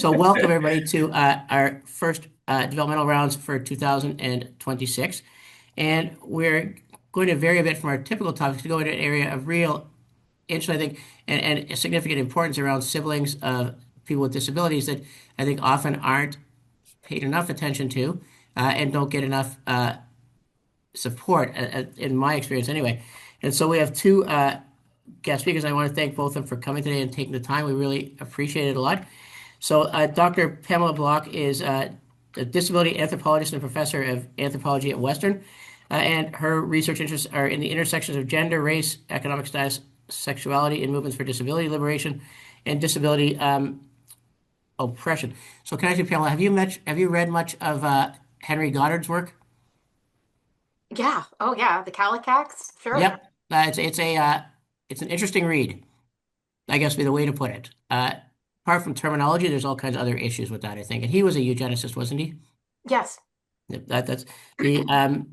So welcome everybody to our first developmental rounds for 2026. And we're going to vary a bit from our typical topics to go into an area of real interest, I think, and significant importance around siblings of people with disabilities that I think often aren't paid enough attention to and don't get enough support, in my experience anyway. And so we have two guest speakers. I want to thank both of them for coming today and taking the time. We really appreciate it a lot. So, Dr. Pamela Block is a disability anthropologist and professor of anthropology at Western, and her research interests are in the intersections of gender, race, economic status, sexuality, and movements for disability liberation and disability oppression. So, can I ask you, Pamela, have you read much of Henry Goddard's work? Yeah. Oh, yeah. The Calicax. Sure. Yep, it's an interesting read, I guess, would be the way to put it. Apart from terminology, there's all kinds of other issues with that, I think. And he was a eugenicist, wasn't he? Yes. Yep, that's the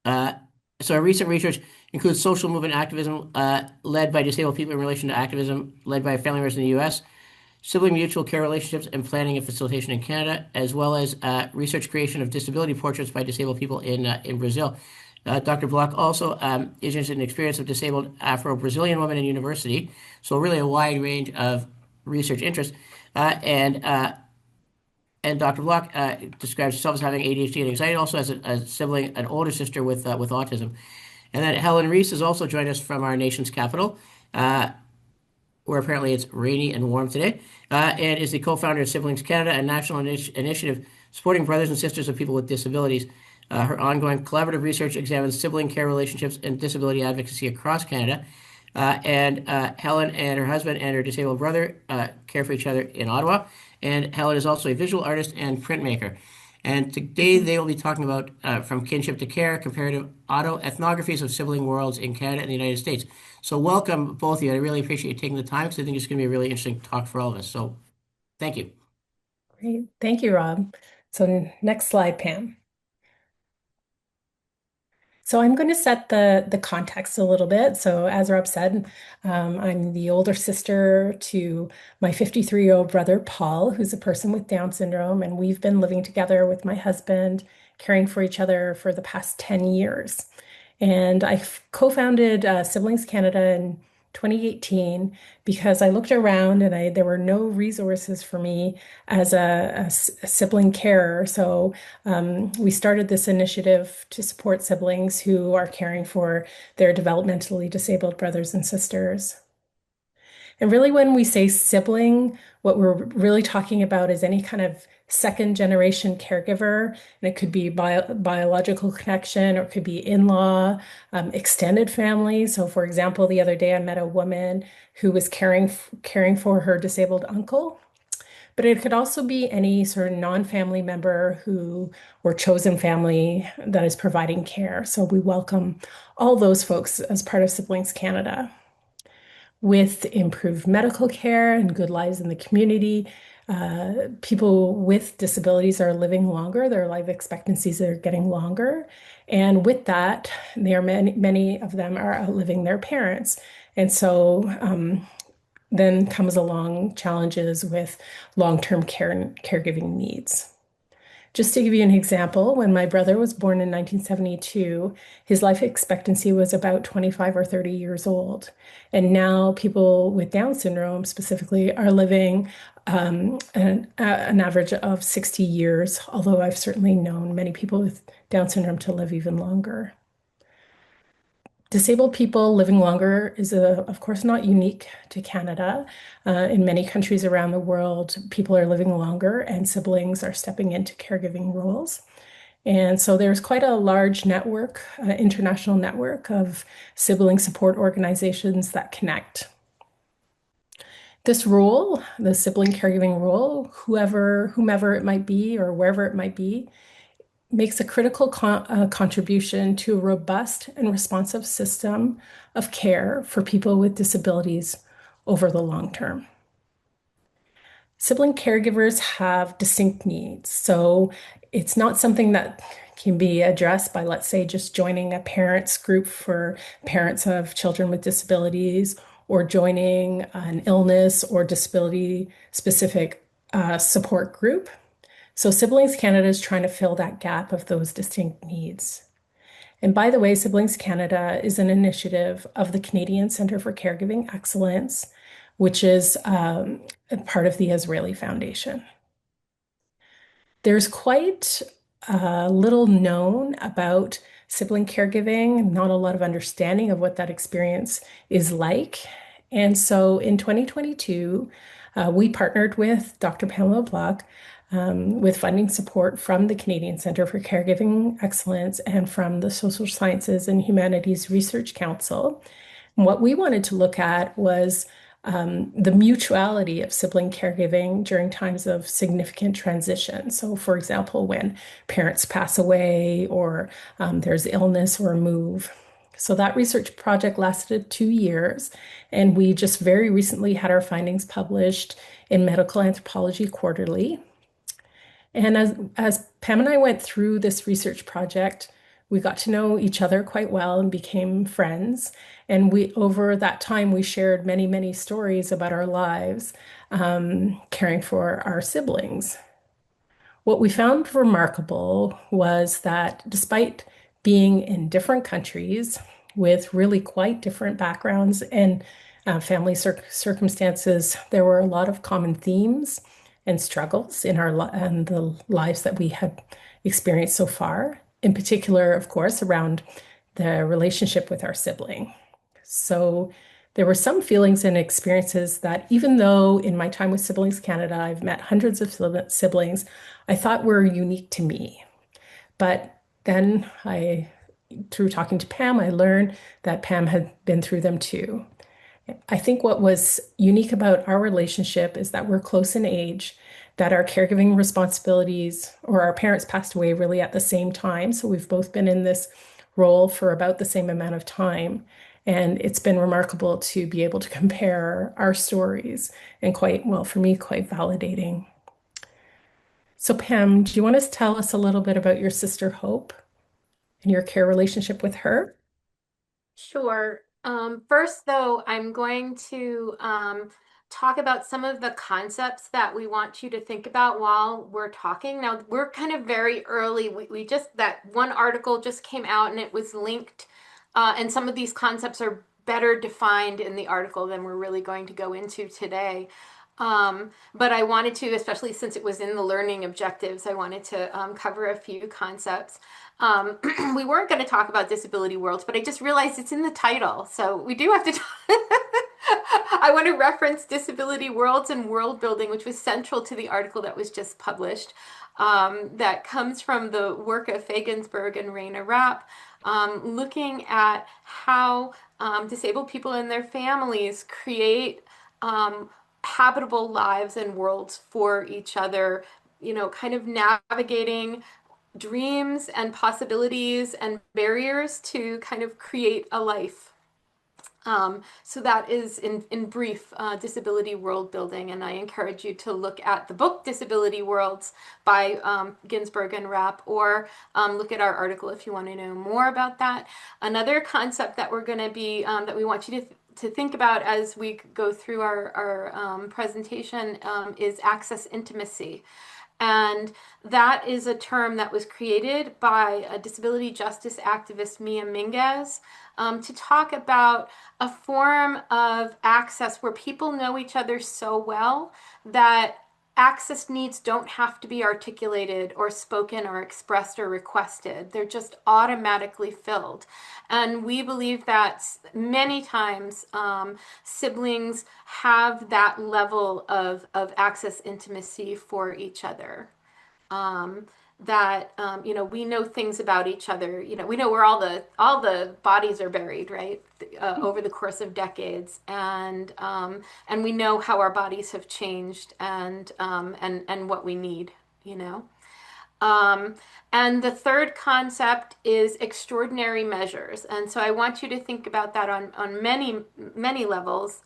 uh, so our recent research includes social movement activism led by disabled people in relation to activism led by family members in the U.S., sibling mutual care relationships and planning and facilitation in Canada, as well as research creation of disability portraits by disabled people in Brazil. Dr. Block also is interested in the experience of disabled Afro-Brazilian women in university, so really a wide range of research interests. And Dr. Block describes herself as having ADHD and anxiety, also has a sibling, an older sister with autism. And then Helen Reese has also joined us from our nation's capital, where apparently it's rainy and warm today, and is the co-founder of Siblings Canada, a national initiative supporting brothers and sisters of people with disabilities. Her ongoing collaborative research examines sibling care relationships and disability advocacy across Canada. Helen and her husband and her disabled brother care for each other in Ottawa. And Helen is also a visual artist and printmaker. And today they will be talking about from kinship to care, comparative autoethnographies of sibling worlds in Canada and the United States. So welcome, both of you. I really appreciate you taking the time because I think it's going to be a really interesting talk for all of us. So thank you. Great. Thank you, Rob. So next slide, Pam. So I'm going to set the context a little bit. So as Rob said, I'm the older sister to my 53-year-old brother, Paul, who's a person with Down syndrome, and we've been living together with my husband, caring for each other for the past 10 years. And I co-founded Siblings Canada in 2018 because I looked around and there were no resources for me as a sibling carer. So we started this initiative to support siblings who are caring for their developmentally disabled brothers and sisters. And really, when we say sibling, what we're really talking about is any kind of second generation caregiver. And it could be biological connection or it could be in-law, extended family. So, for example, the other day I met a woman who was caring for her disabled uncle. But it could also be any sort of non-family member who or chosen family that is providing care. So we welcome all those folks as part of Siblings Canada. With improved medical care and good lives in the community, people with disabilities are living longer. Their life expectancies are getting longer. And with that, many of them are outliving their parents. And so then comes along challenges with long-term care and caregiving needs. Just to give you an example, when my brother was born in 1972, his life expectancy was about 25 or 30 years old. And now people with Down syndrome specifically are living an average of 60 years, although I've certainly known many people with Down syndrome to live even longer. Disabled people living longer is, of course, not unique to Canada. In many countries around the world, people are living longer and siblings are stepping into caregiving roles. And so there's quite a large network, international network of sibling support organizations that connect. This role, the sibling caregiving role, whomever it might be or wherever it might be, makes a critical contribution to a robust and responsive system of care for people with disabilities over the long term. Sibling caregivers have distinct needs, so it's not something that can be addressed by, let's say, just joining a parents group for parents of children with disabilities or joining an illness or disability specific support group. So Siblings Canada is trying to fill that gap of those distinct needs. And by the way, Siblings Canada is an initiative of the Canadian Centre for Caregiving Excellence, which is a part of the Israeli Foundation. There's quite little known about sibling caregiving, not a lot of understanding of what that experience is like. And so in 2022, we partnered with Dr. Pamela Block with funding support from the Canadian Centre for Caregiving Excellence and from the Social Sciences and Humanities Research Council. And what we wanted to look at was the mutuality of sibling caregiving during times of significant transition. So, for example, when parents pass away or there's illness or move. So, that research project lasted 2 years, and we just very recently had our findings published in Medical Anthropology Quarterly. And as Pam and I went through this research project, we got to know each other quite well and became friends. And we, over that time, we shared many, many stories about our lives, caring for our siblings. What we found remarkable was that despite being in different countries with really quite different backgrounds and family circumstances, there were a lot of common themes and struggles in and the lives that we had experienced so far. In particular, of course, around the relationship with our sibling. So there were some feelings and experiences that, even though in my time with Siblings Canada, I've met hundreds of siblings, I thought were unique to me. But then through talking to Pam, I learned that Pam had been through them too. I think what was unique about our relationship is that we're close in age, that our caregiving responsibilities or our parents passed away really at the same time. So we've both been in this role for about the same amount of time. And it's been remarkable to be able to compare our stories and quite, well, for me, quite validating. So, Pam, do you want to tell us a little bit about your sister Hope and your care relationship with her? Sure. First, though, I'm going to talk about some of the concepts that we want you to think about while we're talking. Now, we're kind of very early. We just, that one article just came out and it was linked, and some of these concepts are better defined in the article than we're really going to go into today. But I wanted to, especially since it was in the learning objectives, I wanted to cover a few concepts. Um, we weren't going to talk about disability worlds, but I just realized it's in the title. So we do have to talk. I want to reference disability worlds and world building, which was central to the article that was just published. That comes from the work of Fagensberg and Raina Rapp, looking at how disabled people and their families create habitable lives and worlds for each other, kind of navigating dreams and possibilities and barriers to kind of create a life. So that is in brief disability world building, and I encourage you to look at the book Disability Worlds by Ginsberg and Rapp, or look at our article if you want to know more about that. Another concept that we're going to be that we want you to think about as we go through our presentation is access intimacy. And that is a term that was created by a disability justice activist, Mia Minguez, to talk about a form of access where people know each other so well that access needs don't have to be articulated or spoken or expressed or requested. They're just automatically filled. And we believe that many times siblings have that level of access intimacy for each other. Um, we know things about each other. We know where all the bodies are buried, right? Over the course of decades, and we know how our bodies have changed and what we need. You know. Um, and the third concept is extraordinary measures. And so I want you to think about that on many, many levels.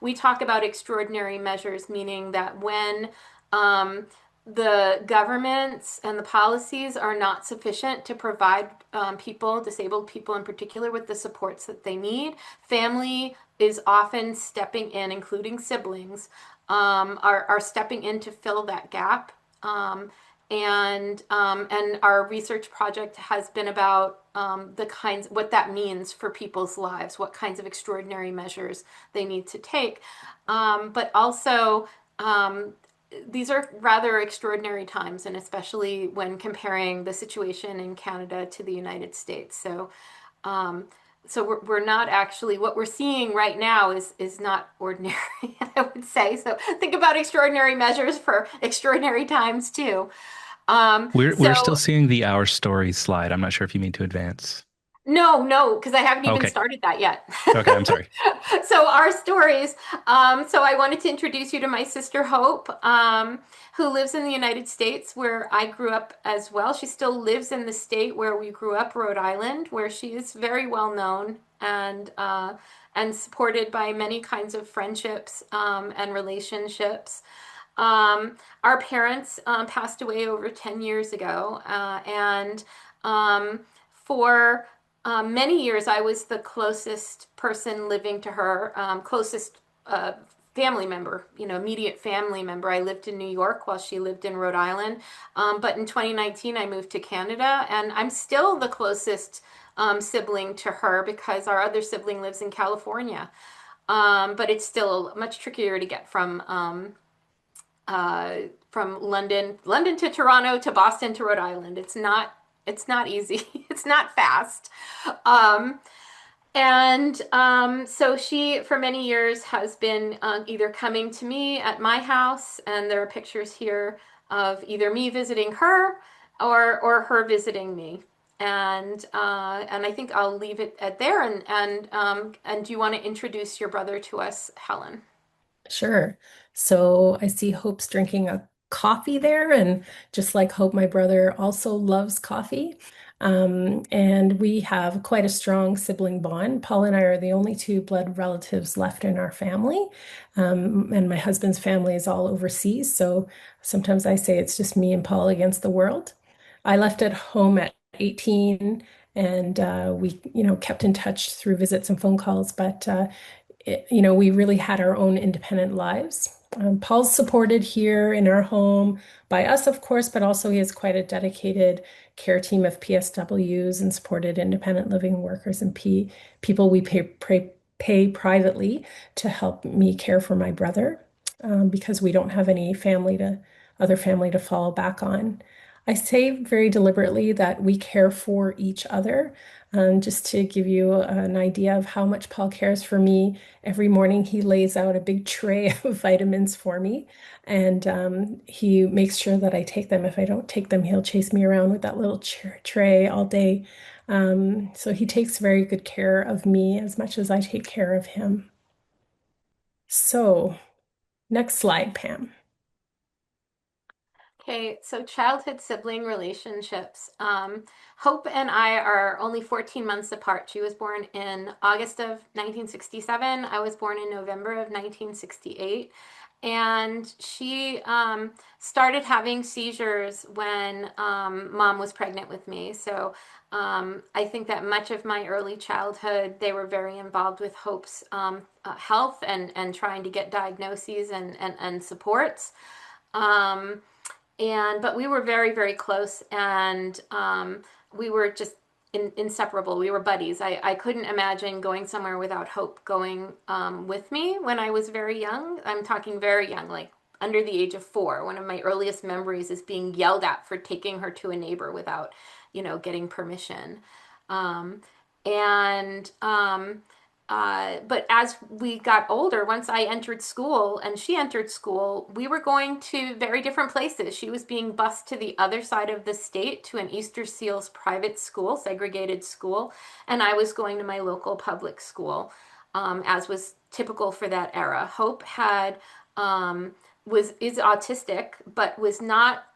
We talk about extraordinary measures, meaning that when the governments and the policies are not sufficient to provide disabled people in particular, with the supports that they need, family is often stepping in, including siblings, are stepping in to fill that gap. Um, and our research project has been about the kinds, what that means for people's lives, what kinds of extraordinary measures they need to take. But also, um, these are rather extraordinary times, and especially when comparing the situation in Canada to the United States. Um, so we're not actually, what we're seeing right now is not ordinary, I would say. So think about extraordinary measures for extraordinary times too. We're still So seeing the Our Story slide. I'm not sure if you mean to advance. no, no, because I haven't even Okay. started that yet. Okay, I'm sorry. So our stories. So I wanted to introduce you to my sister Hope, who lives in the United States, where I grew up as well. She still lives in the state where we grew up, Rhode Island, where she is very well known and supported by many kinds of friendships and relationships. Our parents passed away over 10 years ago, and for many years I was the closest person living to her, closest family member, immediate family member. I lived in New York while she lived in Rhode Island. But in 2019, I moved to Canada, and I'm still the closest sibling to her because our other sibling lives in California. But it's still much trickier to get from London to Toronto to Boston to Rhode Island. It's not easy. It's not fast. Um, and so she, for many years, has been either coming to me at my house, and there are pictures here of either me visiting her or her visiting me. And I think I'll leave it at there. And do you want to introduce your brother to us, Helen? Sure. So I see Hope's drinking a coffee there, and just like Hope, my brother also loves coffee. And we have quite a strong sibling bond. Paul and I are the only two blood relatives left in our family. And my husband's family is all overseas. So sometimes I say it's just me and Paul against the world. I left at home at 18, and we, kept in touch through visits and phone calls, but we really had our own independent lives. Paul's supported here in our home by us, of course, but also he has quite a dedicated care team of PSWs and supported independent living workers and people we pay privately to help me care for my brother, because we don't have any other family to fall back on. I say very deliberately that we care for each other. Just to give you an idea of how much Paul cares for me, every morning he lays out a big tray of vitamins for me, and he makes sure that I take them. If I don't take them, he'll chase me around with that little tray all day. So he takes very good care of me as much as I take care of him. So, next slide, Pam. Okay, so childhood sibling relationships. Hope and I are only 14 months apart. She was born in August of 1967. I was born in November of 1968. And she started having seizures when mom was pregnant with me. So I think that much of my early childhood, they were very involved with Hope's health and trying to get diagnoses and supports. Um, but we were very, very close, and we were just inseparable. We were buddies. I couldn't imagine going somewhere without Hope going with me when I was very young. I'm talking very young, like under the age of 4. One of my earliest memories is being yelled at for taking her to a neighbor without, getting permission. Um, but as we got older, once I entered school and she entered school, we were going to very different places. She was being bused to the other side of the state to an Easter Seals private school, segregated school, and I was going to my local public school, as was typical for that era. Hope had is autistic, but was not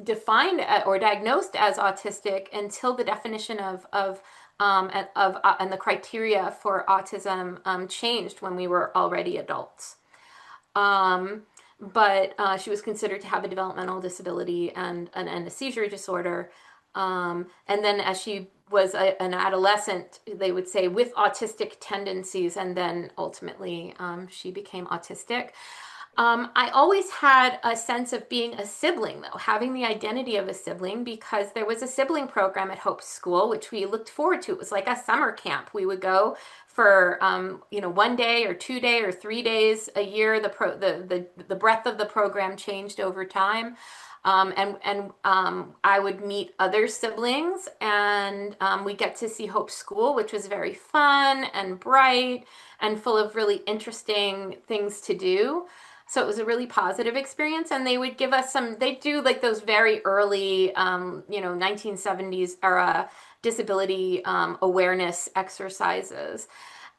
defined or diagnosed as autistic until the definition and the criteria for autism changed when we were already adults. Um, but she was considered to have a developmental disability and a seizure disorder. And then as she was an adolescent, they would say with autistic tendencies, and then ultimately she became autistic. I always had a sense of being a sibling, though, having the identity of a sibling, because there was a sibling program at Hope School, which we looked forward to. It was like a summer camp. We would go for, 1 day or 2 day or 3 days a year. The breadth of the program changed over time. And I would meet other siblings, and we get to see Hope School, which was very fun and bright and full of really interesting things to do. So it was a really positive experience, and they would give us they do like those very early, 1970s era disability awareness exercises.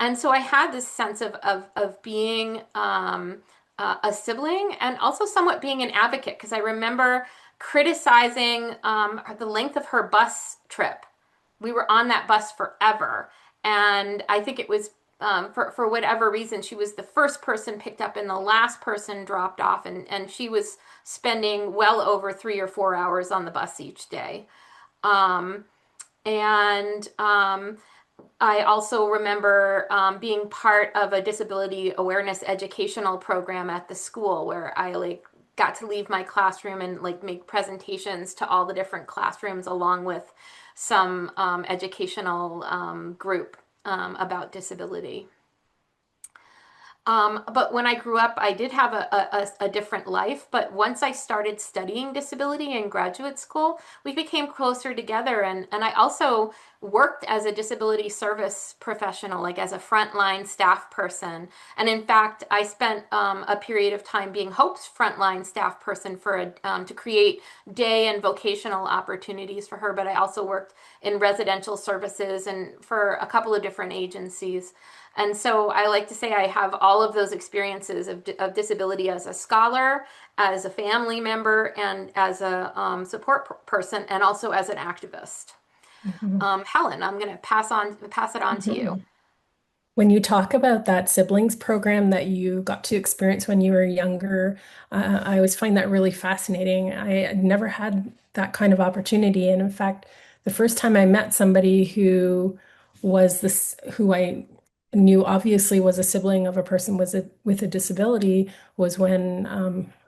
And so I had this sense of being a sibling, and also somewhat being an advocate, because I remember criticizing the length of her bus trip. We were on that bus forever. And I think it was for whatever reason, she was the first person picked up and the last person dropped off. And she was spending well over 3 or 4 hours on the bus each day. Um, and I also remember being part of a disability awareness educational program at the school, where I like got to leave my classroom and like make presentations to all the different classrooms, along with some educational group about disability. But when I grew up, I did have a different life. But once I started studying disability in graduate school, we became closer together. And I also worked as a disability service professional, like as a frontline staff person. And in fact, I spent a period of time being Hope's frontline staff person to create day and vocational opportunities for her. But I also worked in residential services and for a couple of different agencies. And so I like to say I have all of those experiences of disability as a scholar, as a family member, and as a person, and also as an activist. Mhm. Helen, I'm going to pass it on to you. Mhm. When you talk about that siblings program that you got to experience when you were younger, I always find that really fascinating. I had never had that kind of opportunity. And in fact, the first time I met somebody who I knew obviously was a sibling of a person with a disability was when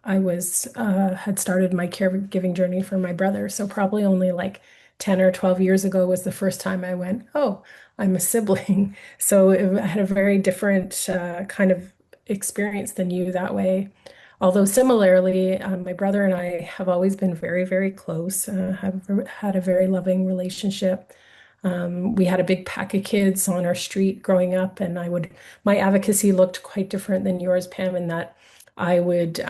I had started my caregiving journey for my brother. So probably only like 10 or 12 years ago was the first time I went, oh, I'm a sibling. So I had a very different kind of experience than you that way. Although similarly, my brother and I have always been very, very close, have had a very loving relationship. We had a big pack of kids on our street growing up, and my advocacy looked quite different than yours, Pam, in that I would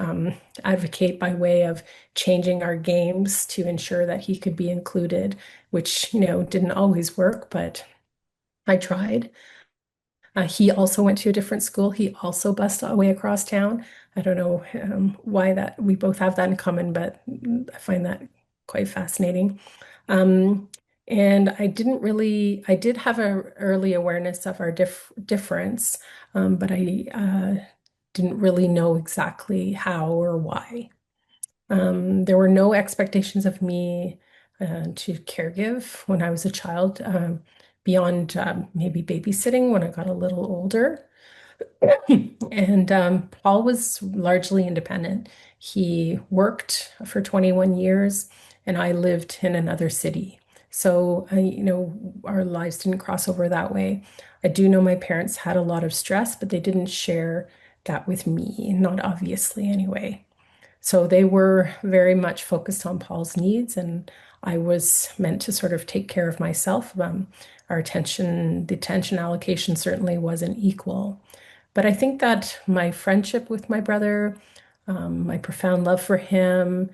advocate by way of changing our games to ensure that he could be included, which, didn't always work, but I tried. He also went to a different school. He also bused away across town. I don't know why that we both have that in common, but I find that quite fascinating. Um, and I did have an early awareness of our difference, but I didn't really know exactly how or why. There were no expectations of me to caregive when I was a child, beyond maybe babysitting when I got a little older. And Paul was largely independent. He worked for 21 years, and I lived in another city. So, our lives didn't cross over that way. I do know my parents had a lot of stress, but they didn't share that with me, not obviously anyway. So they were very much focused on Paul's needs, and I was meant to sort of take care of myself. The attention allocation certainly wasn't equal. But I think that my friendship with my brother, my profound love for him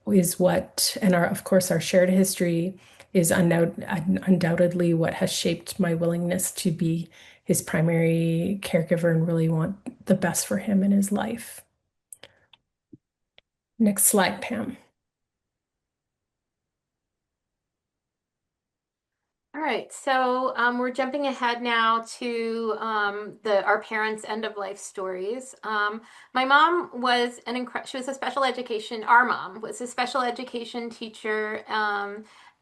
and of course, our shared history is undoubtedly what has shaped my willingness to be his primary caregiver and really want the best for him in his life. Next slide, Pam. All right, so we're jumping ahead now to the our parents' end of life stories. My mom was she was a special education. Our mom was a special education teacher,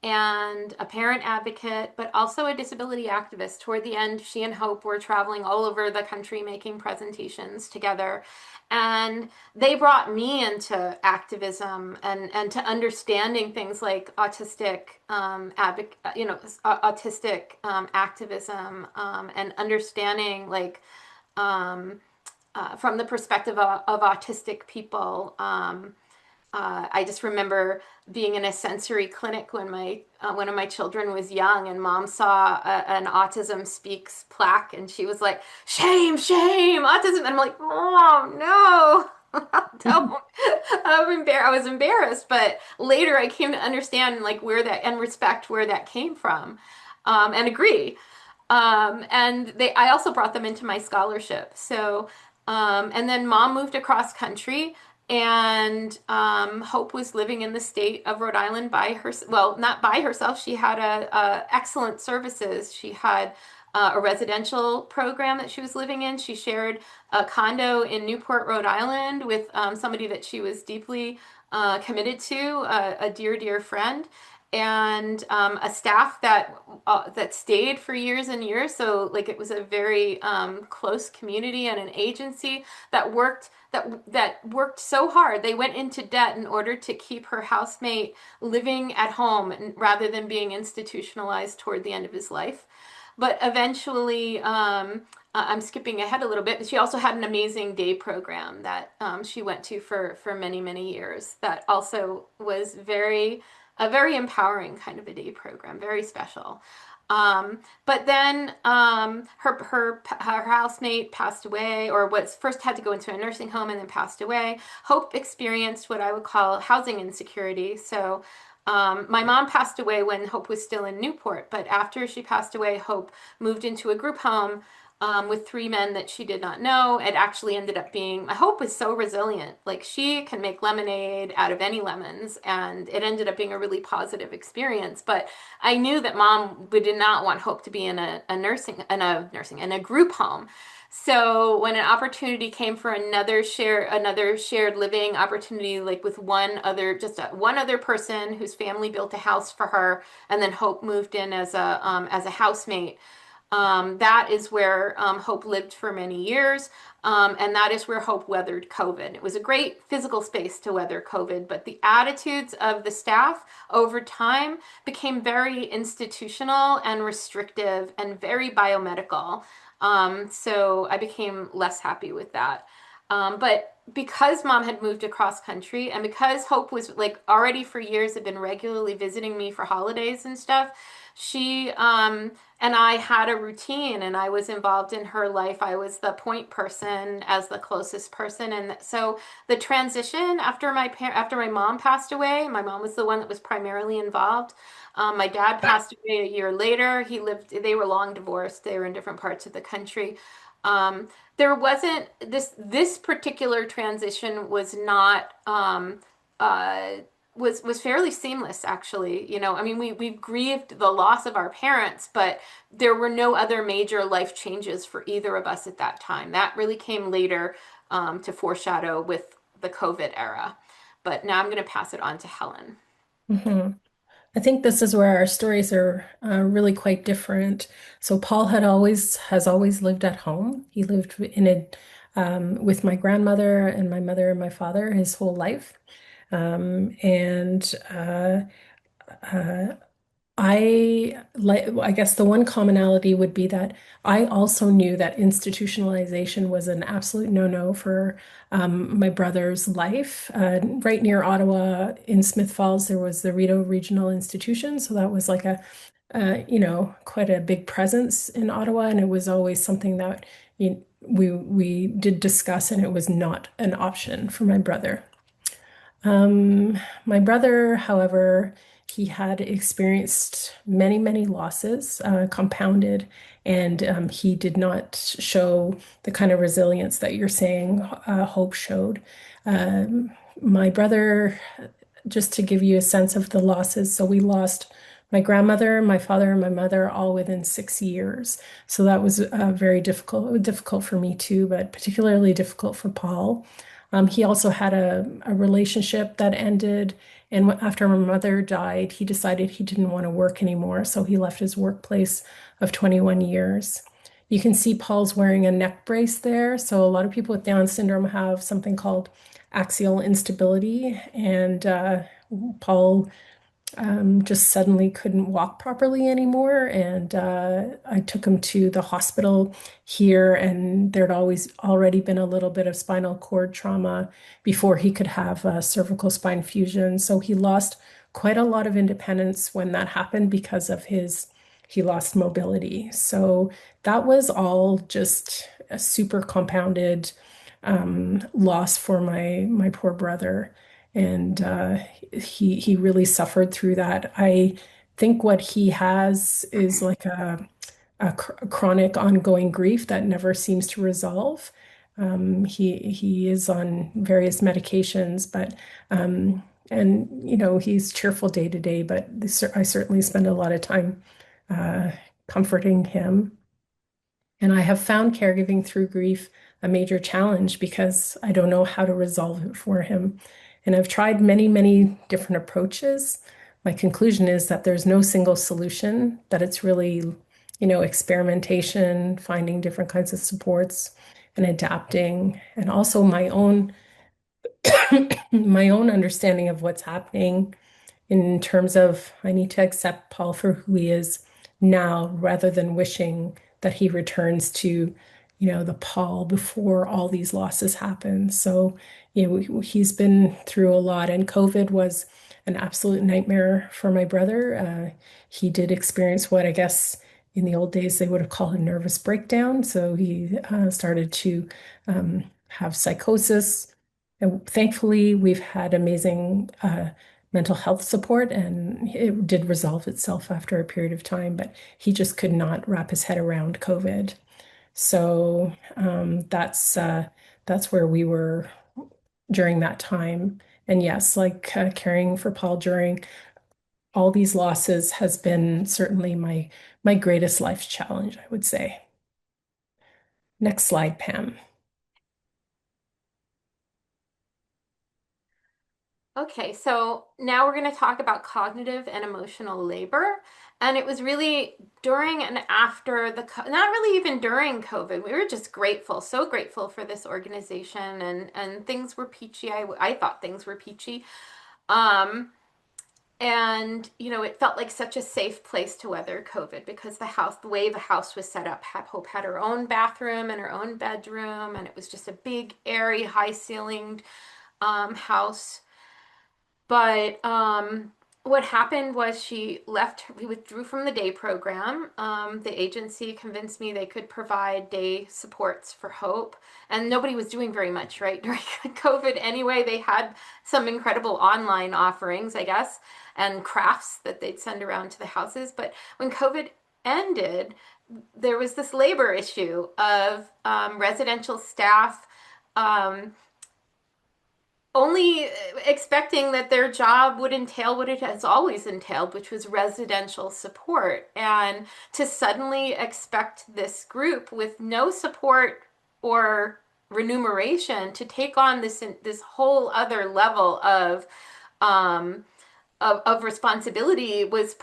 and a parent advocate, but also a disability activist. Toward the end, she and Hope were traveling all over the country making presentations together. And they brought me into activism and to understanding things like autistic activism, and understanding like from the perspective of autistic people. I just remember being in a sensory clinic when my one of my children was young, and mom saw an autism speaks plaque, and she was like, "Shame, shame, autism!" And I'm like, "Oh no, don't!" I was embarrassed, but later I came to understand like where that and respect where that came from, and agree. I also brought them into my scholarship. So, and then mom moved across country, and Hope was living in the state of Rhode Island by her, well, not by herself. She had a excellent services. She had a residential program that she was living in. She shared a condo in Newport, Rhode Island with somebody that she was deeply committed to, a dear, dear friend, and a staff that stayed for years and years. So like it was a very close community and an agency that worked so hard. They went into debt in order to keep her housemate living at home rather than being institutionalized toward the end of his life. But eventually, I'm skipping ahead a little bit, but she also had an amazing day program that she went to for many, many years. That also was a very empowering kind of a day program, very special. But then her housemate passed away, or was first had to go into a nursing home and then passed away. Hope experienced what I would call housing insecurity. So my mom passed away when Hope was still in Newport, but after she passed away, Hope moved into a group home with three men that she did not know. It actually ended up being, Hope was so resilient. Like she can make lemonade out of any lemons, and it ended up being a really positive experience. But I knew that mom did not want Hope to be in a group home. So when an opportunity came for another shared living opportunity, like with one other person whose family built a house for her, and then Hope moved in as a housemate. That is where Hope lived for many years, and that is where Hope weathered COVID. It was a great physical space to weather COVID, but the attitudes of the staff over time became very institutional and restrictive and very biomedical. So I became less happy with that. But because mom had moved across country, and because Hope was like already for years had been regularly visiting me for holidays and stuff, she and I had a routine, and I was involved in her life. I was the point person as the closest person. And so the transition after my mom passed away, my mom was the one that was primarily involved. My dad passed away a year later. They were long divorced. They were in different parts of the country. There wasn't this particular transition was not was fairly seamless, actually. You know, I mean, we grieved the loss of our parents, but there were no other major life changes for either of us at that time. That really came later, to foreshadow with the COVID era. But now I'm going to pass it on to Helen. Mhm. I think this is where our stories are really quite different. So Paul has always lived at home. He lived in a with my grandmother and my mother and my father his whole life. And uh, I guess the one commonality would be that I also knew that institutionalization was an absolute no-no for my brother's life. Right near Ottawa in Smith Falls, there was the Rideau Regional Institution. So that was like quite a big presence in Ottawa. And it was always something that we did discuss, and it was not an option for my brother. My brother, however, he had experienced many, many losses, compounded, and he did not show the kind of resilience that you're saying Hope showed. My brother, just to give you a sense of the losses, so we lost my grandmother, my father, and my mother all within 6 years. So that was very difficult for me too, but particularly difficult for Paul. He also had a relationship that ended, and after my mother died, he decided he didn't want to work anymore, so he left his workplace of 21 years. You can see Paul's wearing a neck brace there. So a lot of people with Down syndrome have something called axial instability, and Paul just suddenly couldn't walk properly anymore. And I took him to the hospital here, and there'd always already been a little bit of spinal cord trauma before he could have cervical spine fusion. So he lost quite a lot of independence when that happened because of he lost mobility. So that was all just a super compounded loss for my poor brother, and he really suffered through that. I think what he has is like a chronic ongoing grief that never seems to resolve. He is on various medications, but and he's cheerful day to day, but I certainly spend a lot of time uh, comforting him. And I have found caregiving through grief a major challenge because I don't know how to resolve it for him. And I've tried many, many different approaches. My conclusion is that there's no single solution, that it's really, experimentation, finding different kinds of supports and adapting, and also my own my own understanding of what's happening in terms of I need to accept Paul for who he is now rather than wishing that he returns to, the Paul before all these losses happen. So, he's been through a lot, and COVID was an absolute nightmare for my brother. He did experience what I guess in the old days they would have called a nervous breakdown. So he started to have psychosis. And thankfully, we've had amazing mental health support, and it did resolve itself after a period of time, but he just could not wrap his head around COVID. So that's where we were during that time. And yes, like caring for Paul during all these losses has been certainly my greatest life challenge, I would say. Next slide, Pam. Okay, so now we're going to talk about cognitive and emotional labor. And it was really during and after not really even during COVID. We were just grateful, so grateful for this organization, and things were peachy. I thought things were peachy. Um, and it felt like such a safe place to weather COVID because the way the house was set up, Hope had her own bathroom and her own bedroom, and it was just a big, airy, high-ceilinged house. But what happened was we withdrew from the day program. The agency convinced me they could provide day supports for Hope. And nobody was doing very much, right, during COVID anyway. They had some incredible online offerings, I guess, and crafts that they'd send around to the houses. But when COVID ended, there was this labor issue of residential staff um, only expecting that their job would entail what it has always entailed, which was residential support. And to suddenly expect this group with no support or remuneration to take on this whole other level um, of responsibility was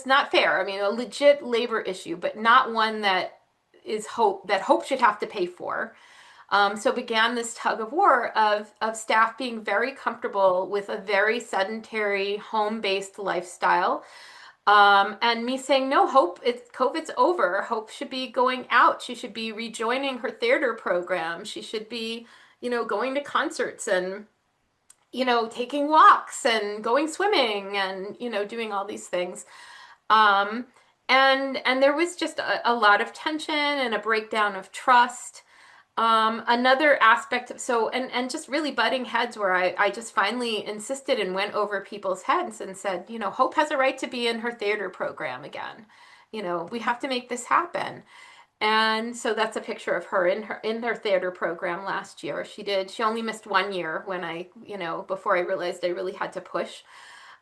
not fair. I mean, a legit labor issue, but not one that Hope should have to pay for. So began this tug of war of staff being very comfortable with a very sedentary, home-based lifestyle. And me saying, no, Hope, COVID's over. Hope should be going out. She should be rejoining her theater program. She should be, going to concerts and, taking walks and going swimming and, doing all these things. Um, and there was just a lot of tension and a breakdown of trust. Another aspect and just really butting heads where I just finally insisted and went over people's heads and said, Hope has a right to be in her theater program again. We have to make this happen. And so that's a picture of her in her theater program last year. She only missed 1 year when before I realized I really had to push.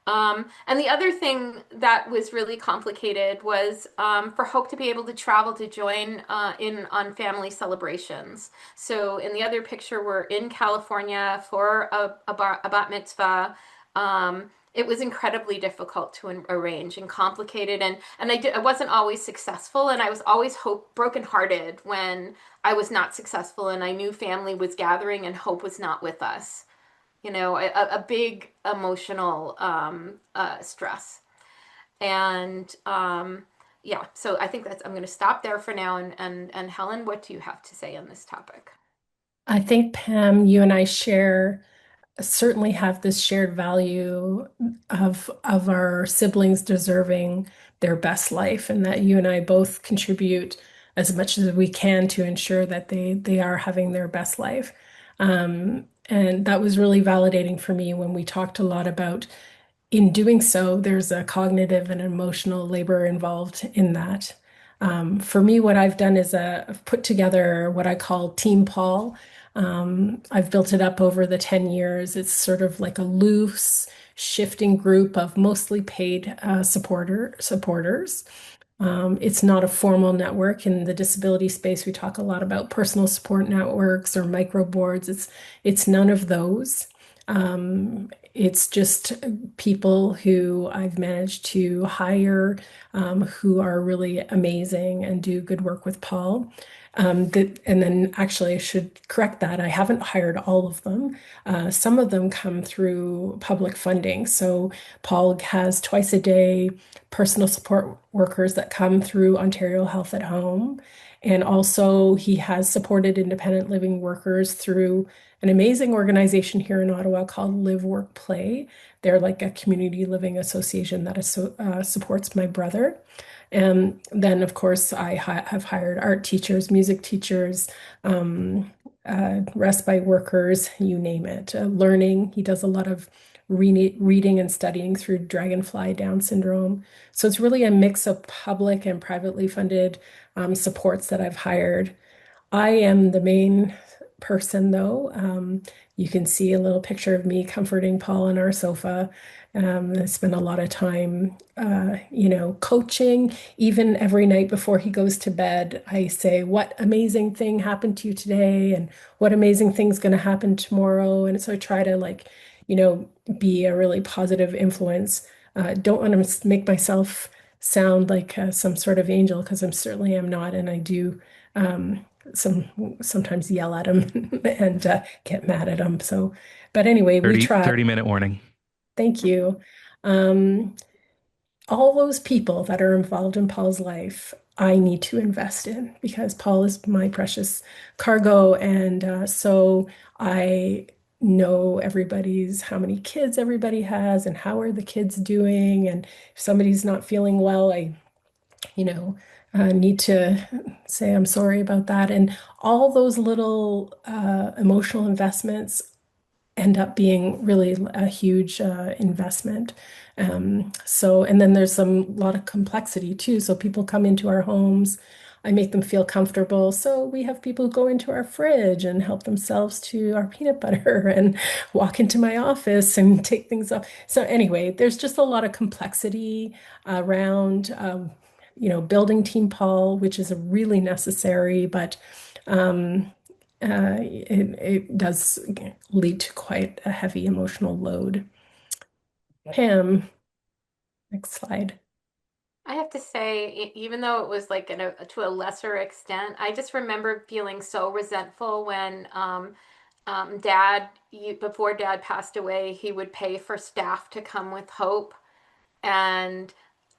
And the other thing that was really complicated was for Hope to be able to travel to join in on family celebrations. So in the other picture, we're in California for a bat mitzvah. It was incredibly difficult to arrange and complicated, and I wasn't always successful, and I was always brokenhearted when I was not successful, and I knew family was gathering and Hope was not with us. A big emotional stress. And yeah, so I think I'm going to stop there for now. And Helen, what do you have to say on this topic? I think, Pam, you and I certainly have this shared value of our siblings deserving their best life, and that you and I both contribute as much as we can to ensure that they are having their best life. And that was really validating for me when we talked a lot about, in doing so, there's a cognitive and emotional labor involved in that. For me, what I've done is I've put together what I call Team Paul. I've built it up over the 10 years. It's sort of like a loose, shifting group of mostly paid supporters. It's not a formal network. In the disability space, we talk a lot about personal support networks or micro boards. It's none of those. It's just people who I've managed to hire, who are really amazing and do good work with Paul. And then actually, I should correct that. I haven't hired all of them. Some of them come through public funding. So Paul has twice a day personal support workers that come through Ontario Health at Home. And also, he has supported independent living workers through an amazing organization here in Ottawa called Live, Work, Play. They're like a community living association that supports my brother. And then, of course, have hired art teachers, music teachers, respite workers, you name it. Learning, he does a lot of reading and studying through Dragonfly Down syndrome. So it's really a mix of public and privately funded supports that I've hired. I am the main person, though. You can see a little picture of me comforting Paul on our sofa. I spend a lot of time, coaching. Even every night before he goes to bed, I say, "What amazing thing happened to you today?" and "What amazing thing's going to happen tomorrow?" And so I try to, like, you know, be a really positive influence. Don't want to make myself sound like some sort of angel, because I'm certainly am not, and I do. Some sometimes yell at him and get mad at him. So, but anyway, we try. 30-minute warning. Thank you. Um, all those people that are involved in Paul's life, I need to invest in, because Paul is my precious cargo. And so I know how many kids everybody has, and how are the kids doing. And if somebody's not feeling well, you know, need to say I'm sorry about that. And all those little emotional investments end up being really a huge investment. And then there's some lot of complexity too. So people come into our homes, I make them feel comfortable. So we have people go into our fridge and help themselves to our peanut butter and walk into my office and take things off. So anyway, there's just a lot of complexity around, building Team Paul, which is really necessary, but um, it does lead to quite a heavy emotional load. Pam, next slide. I have to say, even though it was like to a lesser extent, I just remember feeling so resentful when before Dad passed away, he would pay for staff to come with Hope, and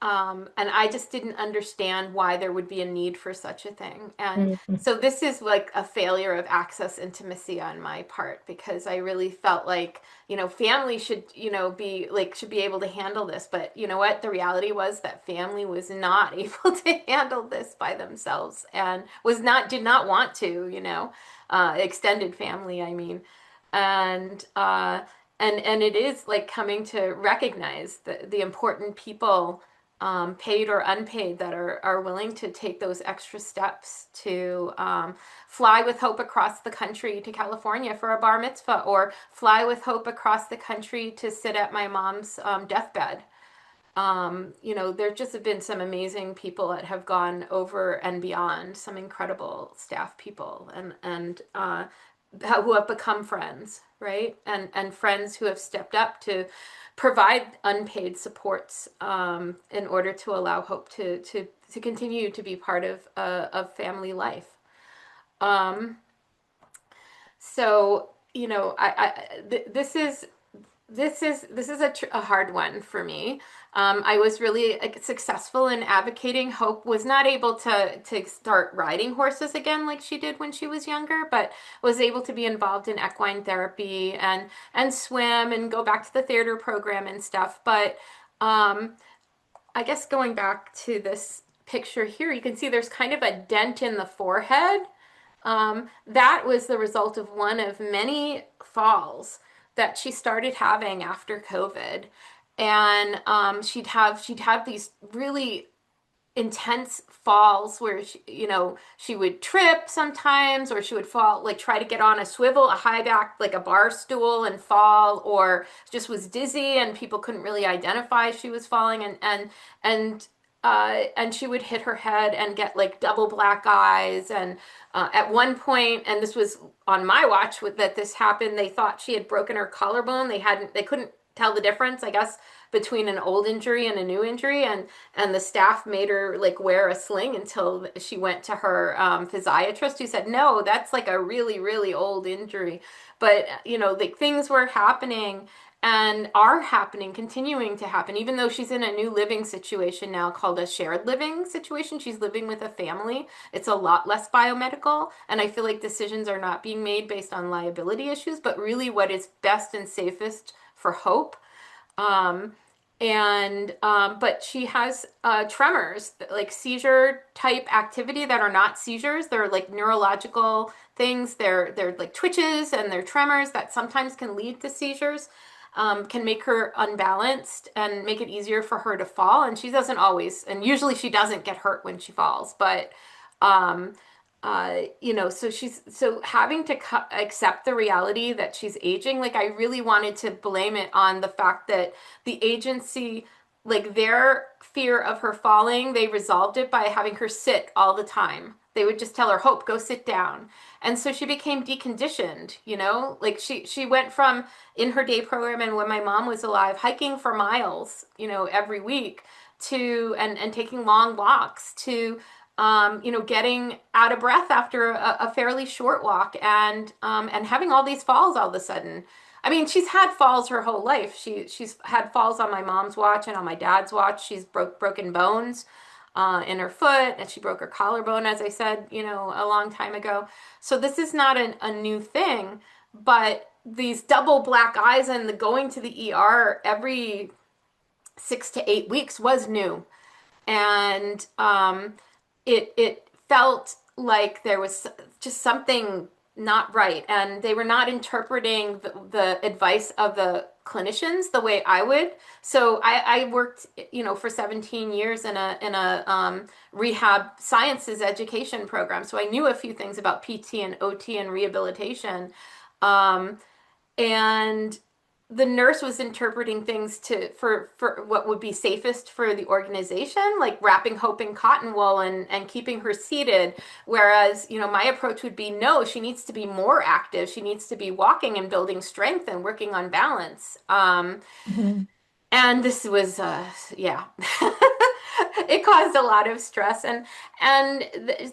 and I just didn't understand why there would be a need for such a thing. And Mhm. so this is like a failure of access intimacy on my part, because I really felt like, family should, should be able to handle this. But you know what? The reality was that family was not able to handle this by themselves, and did not want to, extended family, I mean. And and it is like coming to recognize the important people paid or unpaid, that are willing to take those extra steps to fly with hope across the country to California for a bar mitzvah, or fly with hope across the country to sit at my mom's deathbed. There just have been some amazing people that have gone over and beyond, some incredible staff people, and who have become friends, right? And friends who have stepped up to provide unpaid supports in order to allow hope to continue to be part of family life. Um, so, this is a hard one for me. I was really successful in advocating. Hope was not able to start riding horses again like she did when she was younger, but was able to be involved in equine therapy and swim and go back to the theater program and stuff. But I guess going back to this picture here, you can see there's kind of a dent in the forehead. That was the result of one of many falls that she started having after COVID. And she'd have these really intense falls where she would trip sometimes, or she would fall, like try to get on a swivel, a high back, like a bar stool, and fall, or just was dizzy and people couldn't really identify she was falling, and she would hit her head and get like double black eyes. And at one point, and this was on my watch that this happened, they thought she had broken her collarbone. They couldn't tell the difference, I guess, between an old injury and a new injury, and the staff made her like wear a sling until she went to her physiatrist, who said, no, that's like a really, really old injury. But like things were happening and are happening, continuing to happen, even though she's in a new living situation now called a shared living situation. She's living with a family. It's a lot less biomedical, and I feel like decisions are not being made based on liability issues, but really what is best and safest for Hope. But she has tremors, like seizure type activity that are not seizures. They're like neurological things. They're like twitches, and they're tremors that sometimes can lead to seizures. Can make her unbalanced and make it easier for her to fall. And she doesn't always, and usually she doesn't get hurt when she falls, but so having to accept the reality that she's aging, like I really wanted to blame it on the fact that the agency, like their fear of her falling, they resolved it by having her sit all the time. They would just tell her, Hope, go sit down. And so she became deconditioned, like she went from, in her day program and when my mom was alive, hiking for miles, every week, to and taking long walks, to getting out of breath after a fairly short walk, and having all these falls all of a sudden. I mean, she's had falls her whole life. She's had falls on my mom's watch and on my dad's watch. She's broken bones in her foot, and she broke her collarbone, as I said, a long time ago. So this is not a new thing, but these double black eyes and the going to the ER every 6 to 8 weeks was new. And it felt like there was just something not right, and they were not interpreting the advice of the clinicians the way I would. So I worked, for 17 years in a rehab sciences education program. So I knew a few things about PT and OT and rehabilitation. And the nurse was interpreting things for what would be safest for the organization, like wrapping Hope in cotton wool and keeping her seated. Whereas, my approach would be, no, she needs to be more active. She needs to be walking and building strength and working on balance. Mhm. And this was, yeah, it caused a lot of stress.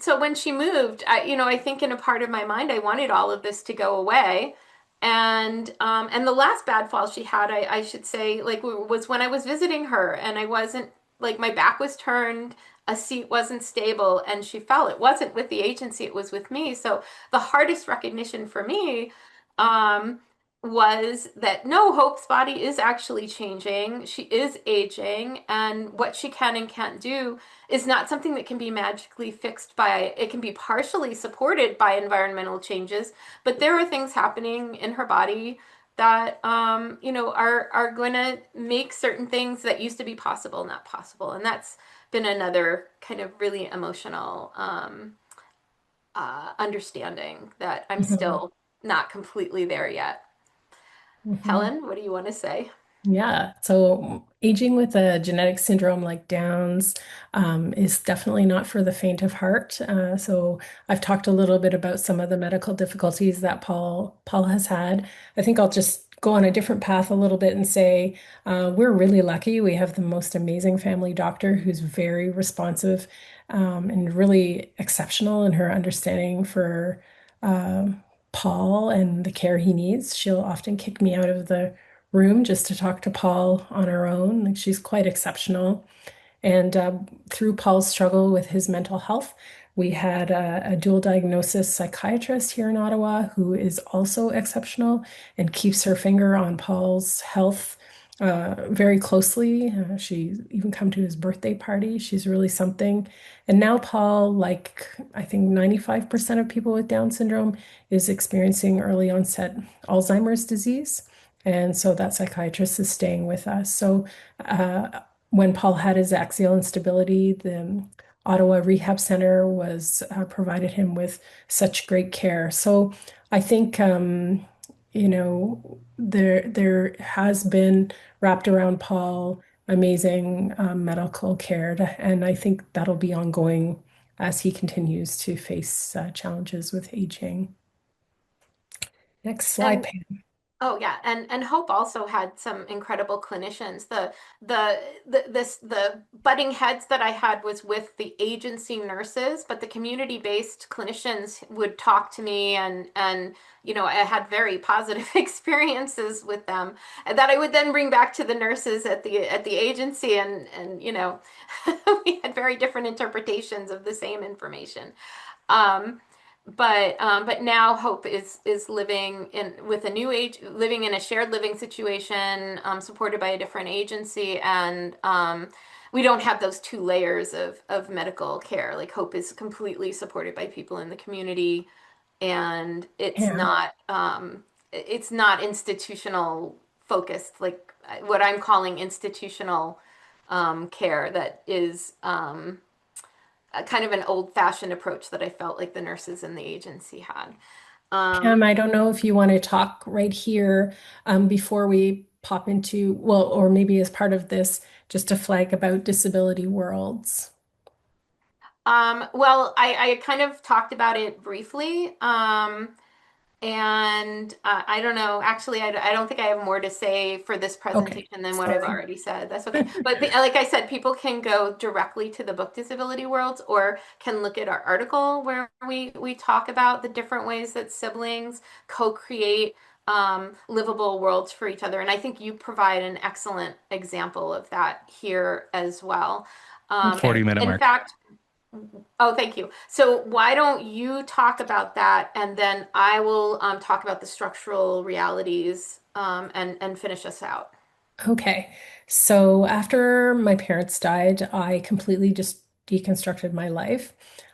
So when she moved, I think in a part of my mind, I wanted all of this to go away. And the last bad fall she had, I should say, like, was when I was visiting her, and I wasn't, like, my back was turned, a seat wasn't stable, and she fell. It wasn't with the agency, it was with me. So the hardest recognition for me um, was that no, Hope's body is actually changing. She is aging, and what she can and can't do is not something that can be magically fixed by, it can be partially supported by environmental changes, but there are things happening in her body that are going to make certain things that used to be possible not possible, and that's been another kind of really emotional understanding that I'm Mhm. still not completely there yet. Mhm. Helen, what do you want to say? Yeah, so aging with a genetic syndrome like Downs is definitely not for the faint of heart. So I've talked a little bit about some of the medical difficulties that Paul has had. I think I'll just go on a different path a little bit and say we're really lucky. We have the most amazing family doctor who's very responsive and really exceptional in her understanding for Paul and the care he needs. She'll often kick me out of the room just to talk to Paul on her own. Like she's quite exceptional. And through Paul's struggle with his mental health, we had a dual diagnosis psychiatrist here in Ottawa who is also exceptional and keeps her finger on Paul's health very closely. She even come to his birthday party. She's really something. And now Paul, like I think 95% of people with Down syndrome, is experiencing early onset Alzheimer's disease. And so that psychiatrist is staying with us. So when Paul had his axial instability, the Ottawa Rehab Center was provided him with such great care. So I think there has been wrapped around Paul amazing medical care, and I think that'll be ongoing as he continues to face challenges with aging. Next slide, And Pam. oh yeah, and Hope also had some incredible clinicians. The butting heads that I had was with the agency nurses, but the community-based clinicians would talk to me, and I had very positive experiences with them, and that I would then bring back to the nurses at the agency, and we had very different interpretations of the same information. Um, but now Hope is living in with a new age, living in a shared living situation, supported by a different agency, and we don't have those two layers of medical care. Like Hope is completely supported by people in the community, and Yeah. it's not institutional focused, like what I'm calling institutional care that is a kind of an old-fashioned approach that I felt like the nurses in the agency had. Pam, Um, I don't know if you want to talk right here before we pop into, well, or maybe as part of this, just to flag about disability worlds. well, I kind of talked about it briefly. And I don't know. Actually, I don't think I have more to say for this Okay, presentation than what I've sorry. already said. That's okay. But like I said, people can go directly to the book Disability Worlds or can look at our article where we talk about the different ways that siblings co-create livable worlds for each other. And I think you provide an excellent example of that here as well. Okay. 40-minute In mark. fact, oh, thank you. So why don't you talk about that, and then I will talk about the structural realities and finish us out. Okay. So after my parents died, I completely just deconstructed my life.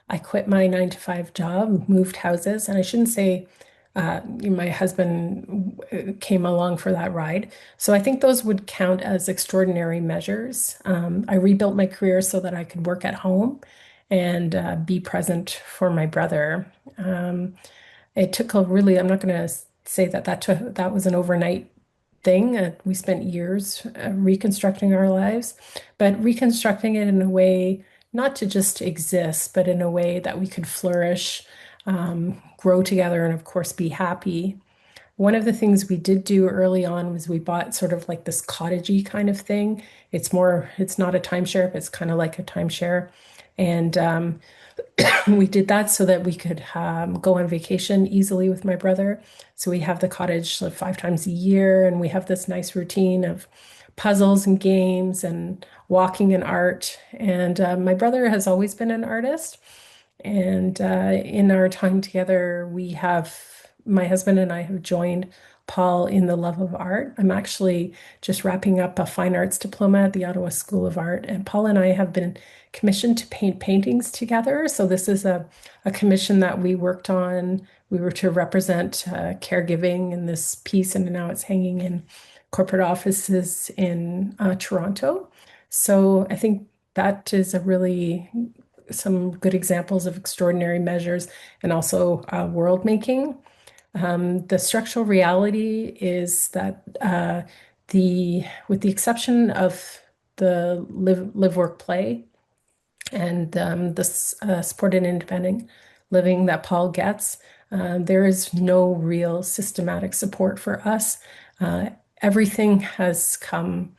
I quit my 9 to 5 job, moved houses, and I shouldn't say my husband came along for that ride. So I think those would count as extraordinary measures. I rebuilt my career so that I could work at home and be present for my brother. It took a really, I'm not going to say that was an overnight thing. We spent years reconstructing our lives, but reconstructing it in a way not to just exist, but in a way that we could flourish, grow together, and of course be happy. One of the things we did do early on was we bought sort of like this cottagey kind of thing. It's not a timeshare, but it's kind of like a timeshare. And we did that so that we could go on vacation easily with my brother. So we have the cottage like 5 times a year, and we have this nice routine of puzzles and games and walking and art. And my brother has always been an artist. And in our time together, my husband and I have joined Paul in the love of art. I'm actually just wrapping up a fine arts diploma at the Ottawa School of Art, and Paul and I have been commissioned to paint paintings together. So this is a commission that we worked on. We were to represent caregiving in this piece, and now it's hanging in corporate offices in Toronto. So I think that is a really some good examples of extraordinary measures and also world making. The structural reality is that with the exception of the live work play and the supported independent living that Paul gets, there is no real systematic support for us. Uh, Everything has come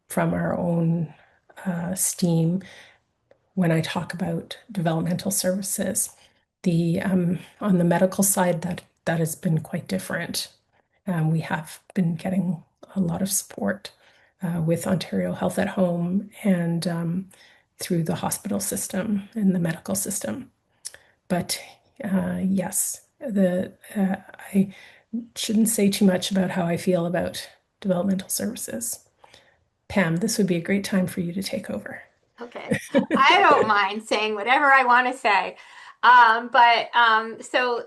from our own steam when I talk about developmental services. The On the medical side, that has been quite different. We have been getting a lot of support with Ontario Health at Home and through the hospital system and the medical system. But yes, I shouldn't say too much about how I feel about developmental services. Pam, this would be a great time for you to take over. Okay. I don't mind saying whatever I want to say. So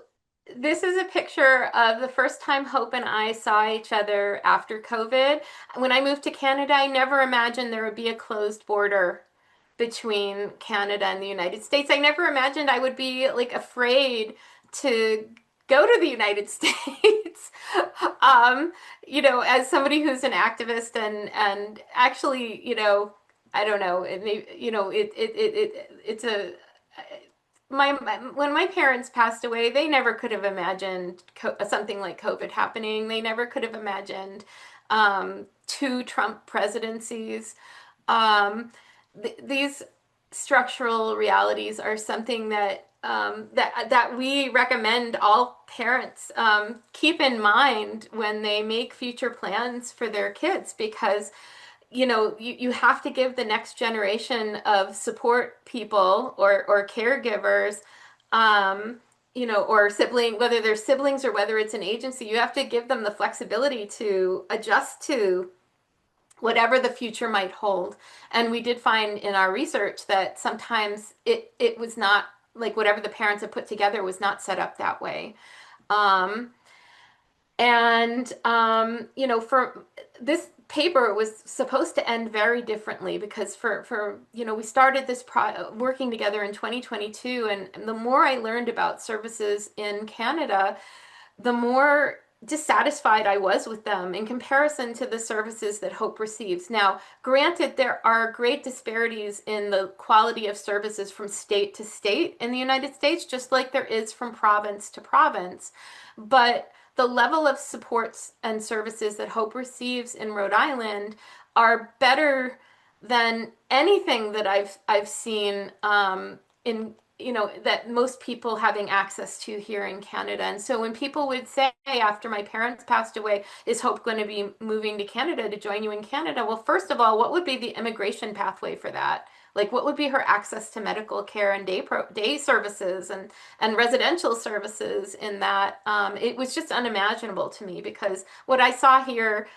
this is a picture of the first time Hope and I saw each other after COVID. When I moved to Canada, I never imagined there would be a closed border between Canada and the United States. I never imagined I would be like afraid to go to the United States. um, as somebody who's an activist and actually, I don't know, it's a when my parents passed away, they never could have imagined something like COVID happening. They never could have imagined two Trump presidencies. These structural realities are something that we recommend all parents keep in mind when they make future plans for their kids, because you have to give the next generation of support people or caregivers, or sibling, whether they're siblings or whether it's an agency, you have to give them the flexibility to adjust to whatever the future might hold. And we did find in our research that sometimes it was not like whatever the parents had put together was not set up that way. Um, for this paper was supposed to end very differently, because we started this working together in 2022, and the more I learned about services in Canada, the more dissatisfied I was with them in comparison to the services that Hope receives. Now, granted, there are great disparities in the quality of services from state to state in the United States, just like there is from province to province. But the level of supports and services that Hope receives in Rhode Island are better than anything that I've seen in that most people having access to here in Canada. And so when people would say after my parents passed away, is Hope going to be moving to Canada to join you in Canada? Well, first of all, what would be the immigration pathway for that? Like, what would be her access to medical care and day services and residential services in that? It was just unimaginable to me, because what I saw here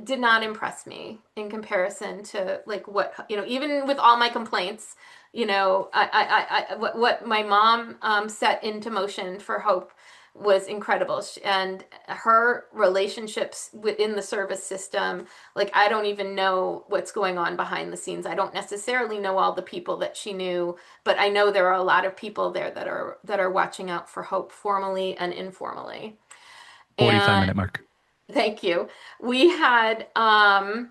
did not impress me in comparison to like what, even with all my complaints, what my mom set into motion for Hope was incredible. And her relationships within the service system, like I don't even know what's going on behind the scenes. I don't necessarily know all the people that she knew, but I know there are a lot of people there that are watching out for Hope formally and informally. 45-minute And mark. thank you. We had um,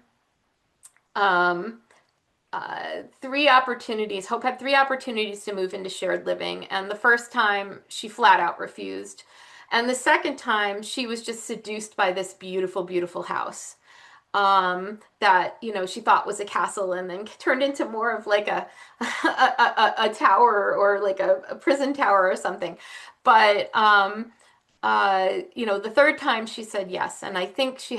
three opportunities. Hope had three opportunities to move into shared living. And the first time she flat out refused. And the second time she was just seduced by this beautiful, beautiful house that, she thought was a castle, and then turned into more of like a tower, or like a prison tower or something. But the third time she said yes, and I think she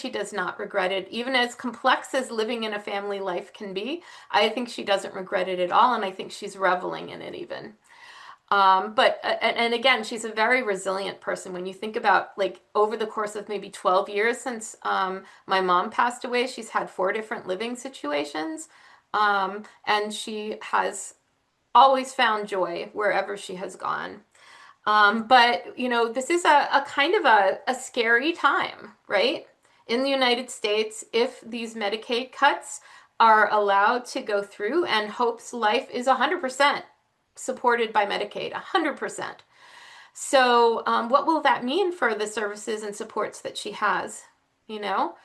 does not regret it, even as complex as living in a family life can be. I think she doesn't regret it at all, and I think she's reveling in it even. And again, she's a very resilient person. When you think about like over the course of maybe 12 years since my mom passed away, she's had four different living situations. And she has always found joy wherever she has gone. But you know, this is a kind of a scary time, right? In the United States, if these Medicaid cuts are allowed to go through, and Hope's life is 100% supported by Medicaid, 100%. So, what will that mean for the services and supports that she has? You know?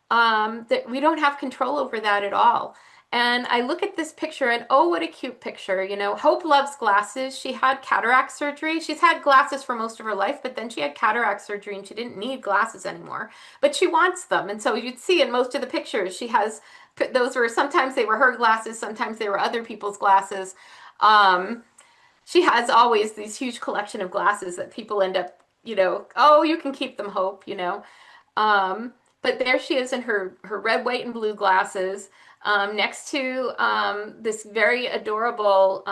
That we don't have control over that at all. And I look at this picture and oh, what a cute picture. You know, Hope loves glasses. She had cataract surgery. She's had glasses for most of her life, but then she had cataract surgery and she didn't need glasses anymore. But she wants them. And so you'd see in most of the pictures, she has those were sometimes they were her glasses, sometimes they were other people's glasses. Um, she has always these huge collection of glasses that people end up, you know, oh, you can keep them, Hope, you know. Um, but there she is in her red, white, and blue glasses, next to this very adorable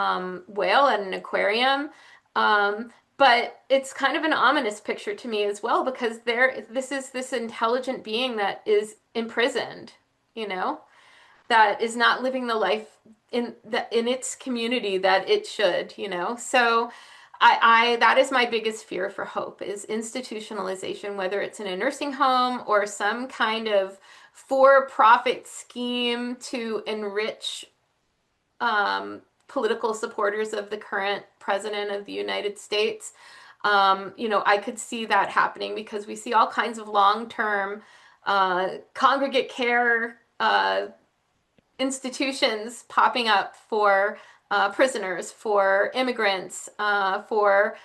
whale at an aquarium. But it's kind of an ominous picture to me as well because this is this intelligent being that is imprisoned, you know, that is not living the life in its community that it should, you know. So I that is my biggest fear for Hope is institutionalization, whether it's in a nursing home or some kind of for-profit scheme to enrich political supporters of the current president of the United States. You know, I could see that happening because we see all kinds of long-term congregate care institutions popping up for prisoners, for immigrants, for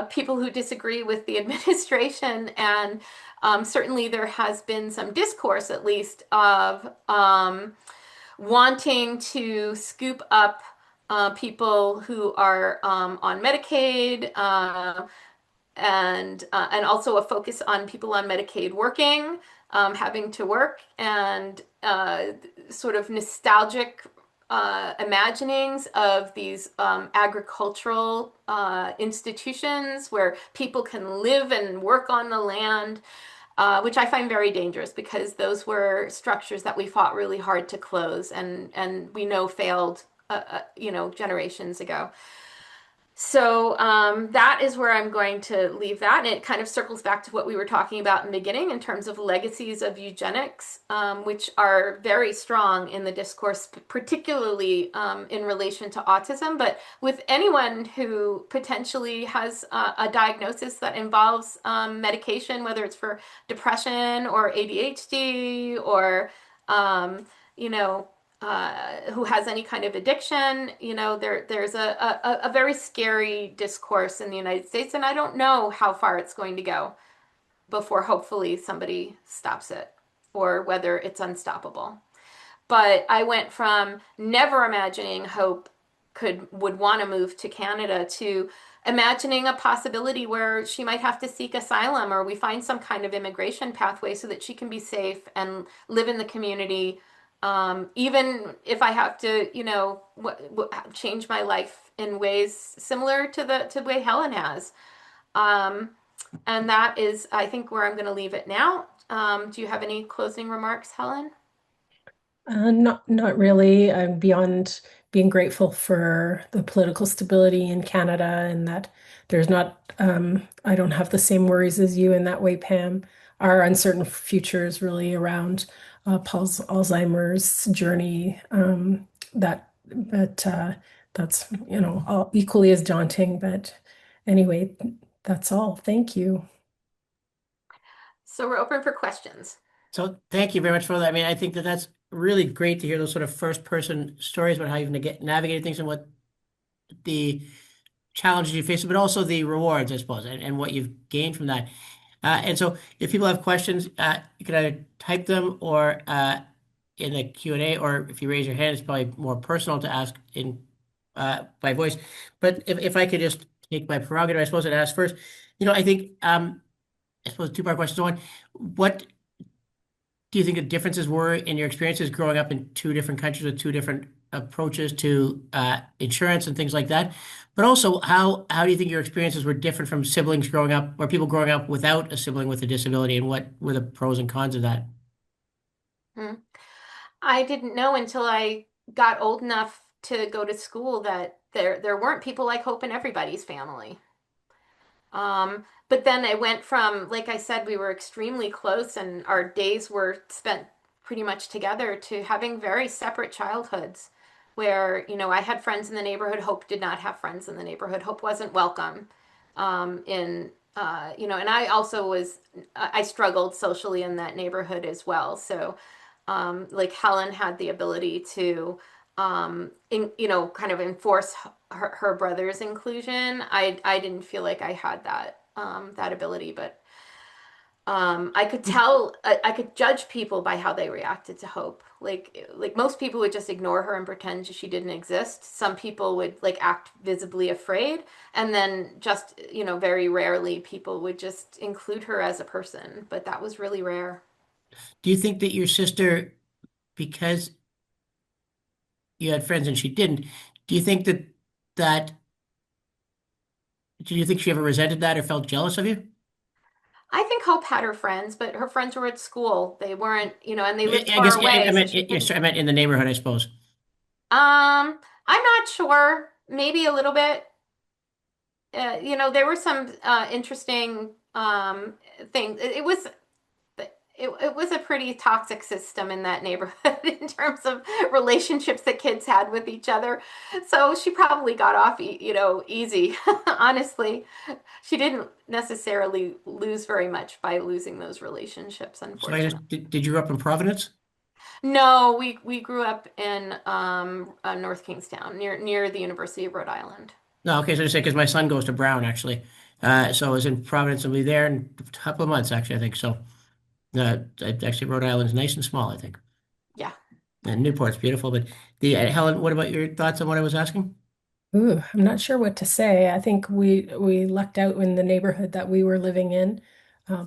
people who disagree with the administration. And certainly there has been some discourse, at least, of wanting to scoop up people who are on Medicaid, and also a focus on people on Medicaid working, having to work, and sort of nostalgic imaginings of these agricultural institutions where people can live and work on the land, which I find very dangerous because those were structures that we fought really hard to close and we know failed, you know, generations ago. So that is where I'm going to leave that. And it kind of circles back to what we were talking about in the beginning in terms of legacies of eugenics, which are very strong in the discourse, particularly in relation to autism. But with anyone who potentially has a diagnosis that involves medication, whether it's for depression or ADHD or, you know, who has any kind of addiction, you know, there's a very scary discourse in the United States, and I don't know how far it's going to go before hopefully somebody stops it or whether it's unstoppable. But I went from never imagining Hope would want to move to Canada to imagining a possibility where she might have to seek asylum or we find some kind of immigration pathway so that she can be safe and live in the community, even if I have to, you know, change my life in ways similar to the way Helen has. Um, and that is, I think, where I'm going to leave it now. Do you have any closing remarks, Helen? Not really. I'm beyond being grateful for the political stability in Canada and that there's not, I don't have the same worries as you in that way, Pam. Our uncertain future is really around Paul's Alzheimer's journey. That's, you know, equally as daunting. But anyway, that's all. Thank you. So we're open for questions. So thank you very much for that. I mean, I think that that's really great to hear those sort of first person stories about how you've navigated things and what the challenges you face, but also the rewards, I suppose, and what you've gained from that. And so if people have questions, you can either type them or in the Q&A, or if you raise your hand, it's probably more personal to ask in by voice. But if I could just take my prerogative, I suppose, and ask first, you know, I think I suppose two-part questions. One, what do you think the differences were in your experiences growing up in two different countries with two different approaches to insurance and things like that? But also, how do you think your experiences were different from siblings growing up, or people growing up without a sibling with a disability, and what were the pros and cons of that? Hmm. I didn't know until I got old enough to go to school that there weren't people like Hope in everybody's family. But then it went from, like I said, we were extremely close and our days were spent pretty much together to having very separate childhoods where, I had friends in the neighborhood. Hope did not have friends in the neighborhood. Hope wasn't welcome. And I also I struggled socially in that neighborhood as well. So, like Helen had the ability to, kind of enforce her brother's inclusion. I didn't feel like I had that ability, but I could tell, I could judge people by how they reacted to Hope. Like most people would just ignore her and pretend she didn't exist. Some people would like act visibly afraid, and then just, very rarely people would just include her as a person, but that was really rare. Do you think that your sister, because you had friends and she didn't, do you think that do you think she ever resented that or felt jealous of you? I think Hope had her friends, but her friends were at school. They weren't, and they lived I far guess away, I so meant she couldn't. I meant in the neighborhood, I suppose. I'm not sure. Maybe a little bit. There were some interesting things. It was a pretty toxic system in that neighborhood in terms of relationships that kids had with each other. So she probably got off, easy. Honestly, she didn't necessarily lose very much by losing those relationships, So I guess unfortunately. did you grow up in Providence? No, we grew up in North Kingstown, near the University of Rhode Island. No, okay, so I say because my son goes to Brown actually. So I was in Providence and we'll be there in a couple of months actually, I think. So actually Rhode Island's nice and small, I think. Yeah. And Newport's beautiful, but the Helen, what about your thoughts on what I was asking? Ooh, I'm not sure what to say. I think we lucked out in the neighborhood that we were living in.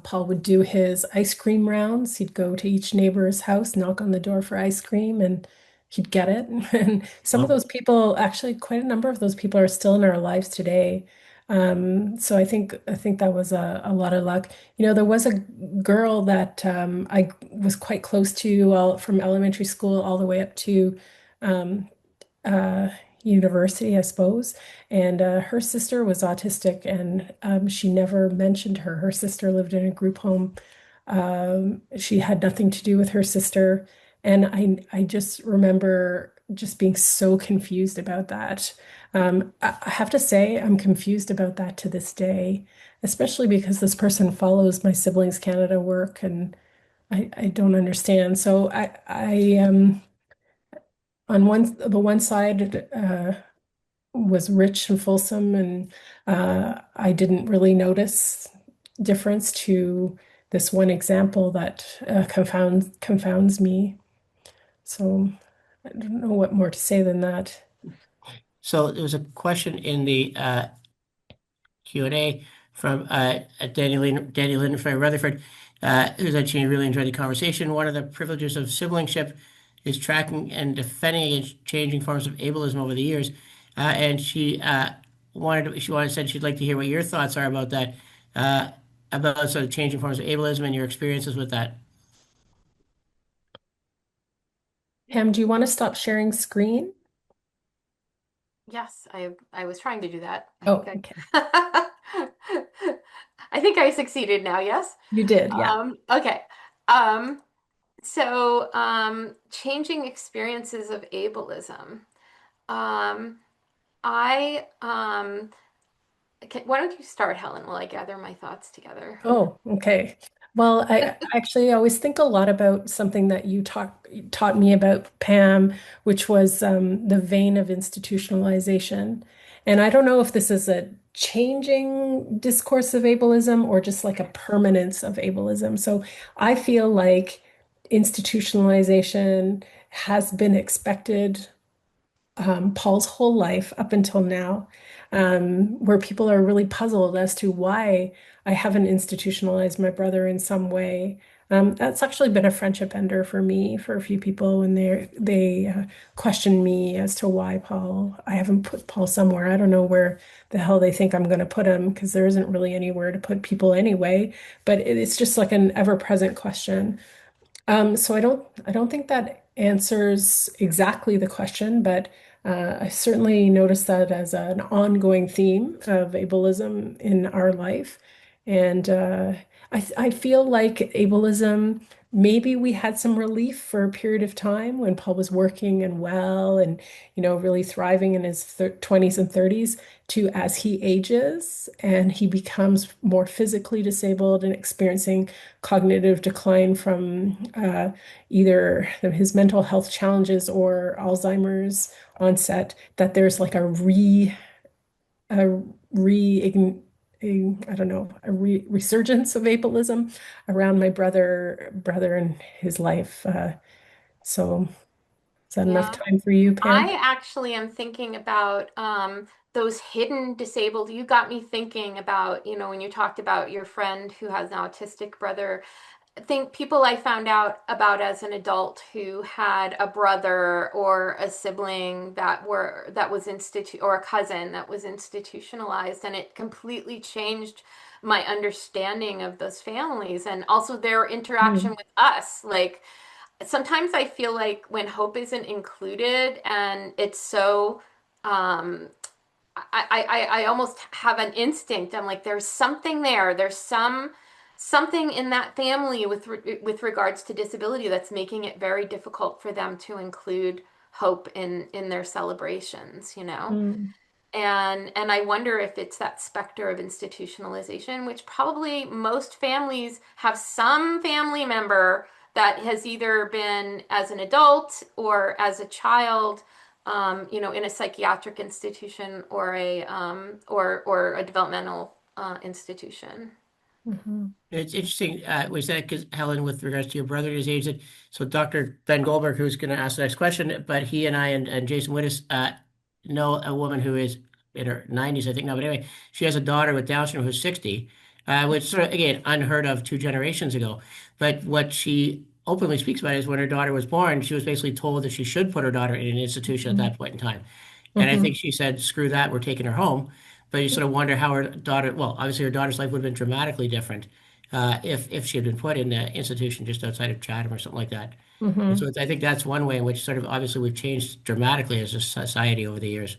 Paul would do his ice cream rounds. He'd go to each neighbor's house, knock on the door for ice cream, and he'd get it. And some of Well, those people, actually, quite a number of those people are still in our lives today. So I think that was a lot of luck. There was a girl that I was quite close to all, from elementary school all the way up to um, uh, university, I suppose. And her sister was autistic, and she never mentioned her. Her sister lived in a group home. She had nothing to do with her sister. And I just remember just being so confused about that. I have to say, I'm confused about that to this day, especially because this person follows my Siblings Canada work, and I don't understand. So on the one side was rich and fulsome, and I didn't really notice difference to this one example that confounds me. So I don't know what more to say than that. so there was a question in the Q&A from Danny Linden from Rutherford, who said she really enjoyed the conversation. One of the privileges of siblingship is tracking and defending against changing forms of ableism over the years. And she said she'd like to hear what your thoughts are about that, uh, about sort of changing forms of ableism and your experiences with that. Pam, do you want to stop sharing screen? Yes, I was trying to do that. I think Oh, okay. I think I succeeded now, yes? You did, yeah. Okay. Um, changing experiences of ableism. Um, I why don't you start, Helen, while I gather my thoughts together? Oh, okay. Well, I actually always think a lot about something that you taught me about, Pam, which was the vein of institutionalization. And I don't know if this is a changing discourse of ableism or just like a permanence of ableism. So I feel like institutionalization has been expected Paul's whole life up until now, where people are really puzzled as to why I haven't institutionalized my brother in some way. That's actually been a friendship ender for me for a few people when they question me as to why Paul. I haven't put Paul somewhere. I don't know where the hell they think I'm going to put him because there isn't really anywhere to put people anyway. But it's just like an ever-present question. So I don't think that answers exactly the question, but I certainly noticed that as an ongoing theme of ableism in our life. And I feel like ableism, maybe we had some relief for a period of time when Paul was working and well and, really thriving in his 20s and 30s to as he ages and he becomes more physically disabled and experiencing cognitive decline from either his mental health challenges or Alzheimer's onset, that there's like a re I don't know, a re resurgence of ableism around my brother and his life. So is that enough Yeah. time for you, Pam? I actually am thinking about those hidden disabled. You got me thinking about, when you talked about your friend who has an autistic brother. I think people I found out about as an adult who had a brother or a sibling that was or a cousin that was institutionalized, and it completely changed my understanding of those families and also their interaction Hmm. with us. Like sometimes I feel like when hope isn't included and it's so um I almost have an instinct. I'm like, there's something there. There's something in that family with regards to disability that's making it very difficult for them to include hope in their celebrations, you know? Mm. And I wonder if it's that specter of institutionalization, which probably most families have some family member that has either been as an adult or as a child, in a psychiatric institution or a developmental institution. Mhm. It's interesting, was that because Helen, with regards to your brother and his age, that so Dr. Ben Goldberg, who's going to ask the next question, but he and I and Jason Wittes know a woman who is in her 90s, I think now, but anyway, she has a daughter with Down syndrome who's 60, which sort of, again, unheard of 2 generations ago. But what she openly speaks about is when her daughter was born, she was basically told that she should put her daughter in an institution at Mhm. that point in time. And I think Mhm. she said, screw that, we're taking her home. But you sort of wonder how her daughter, well, obviously her daughter's life would have been dramatically different if she had been put in an institution just outside of Chatham or something like that. And so Mhm. I think that's one way in which sort of obviously we've changed dramatically as a society over the years.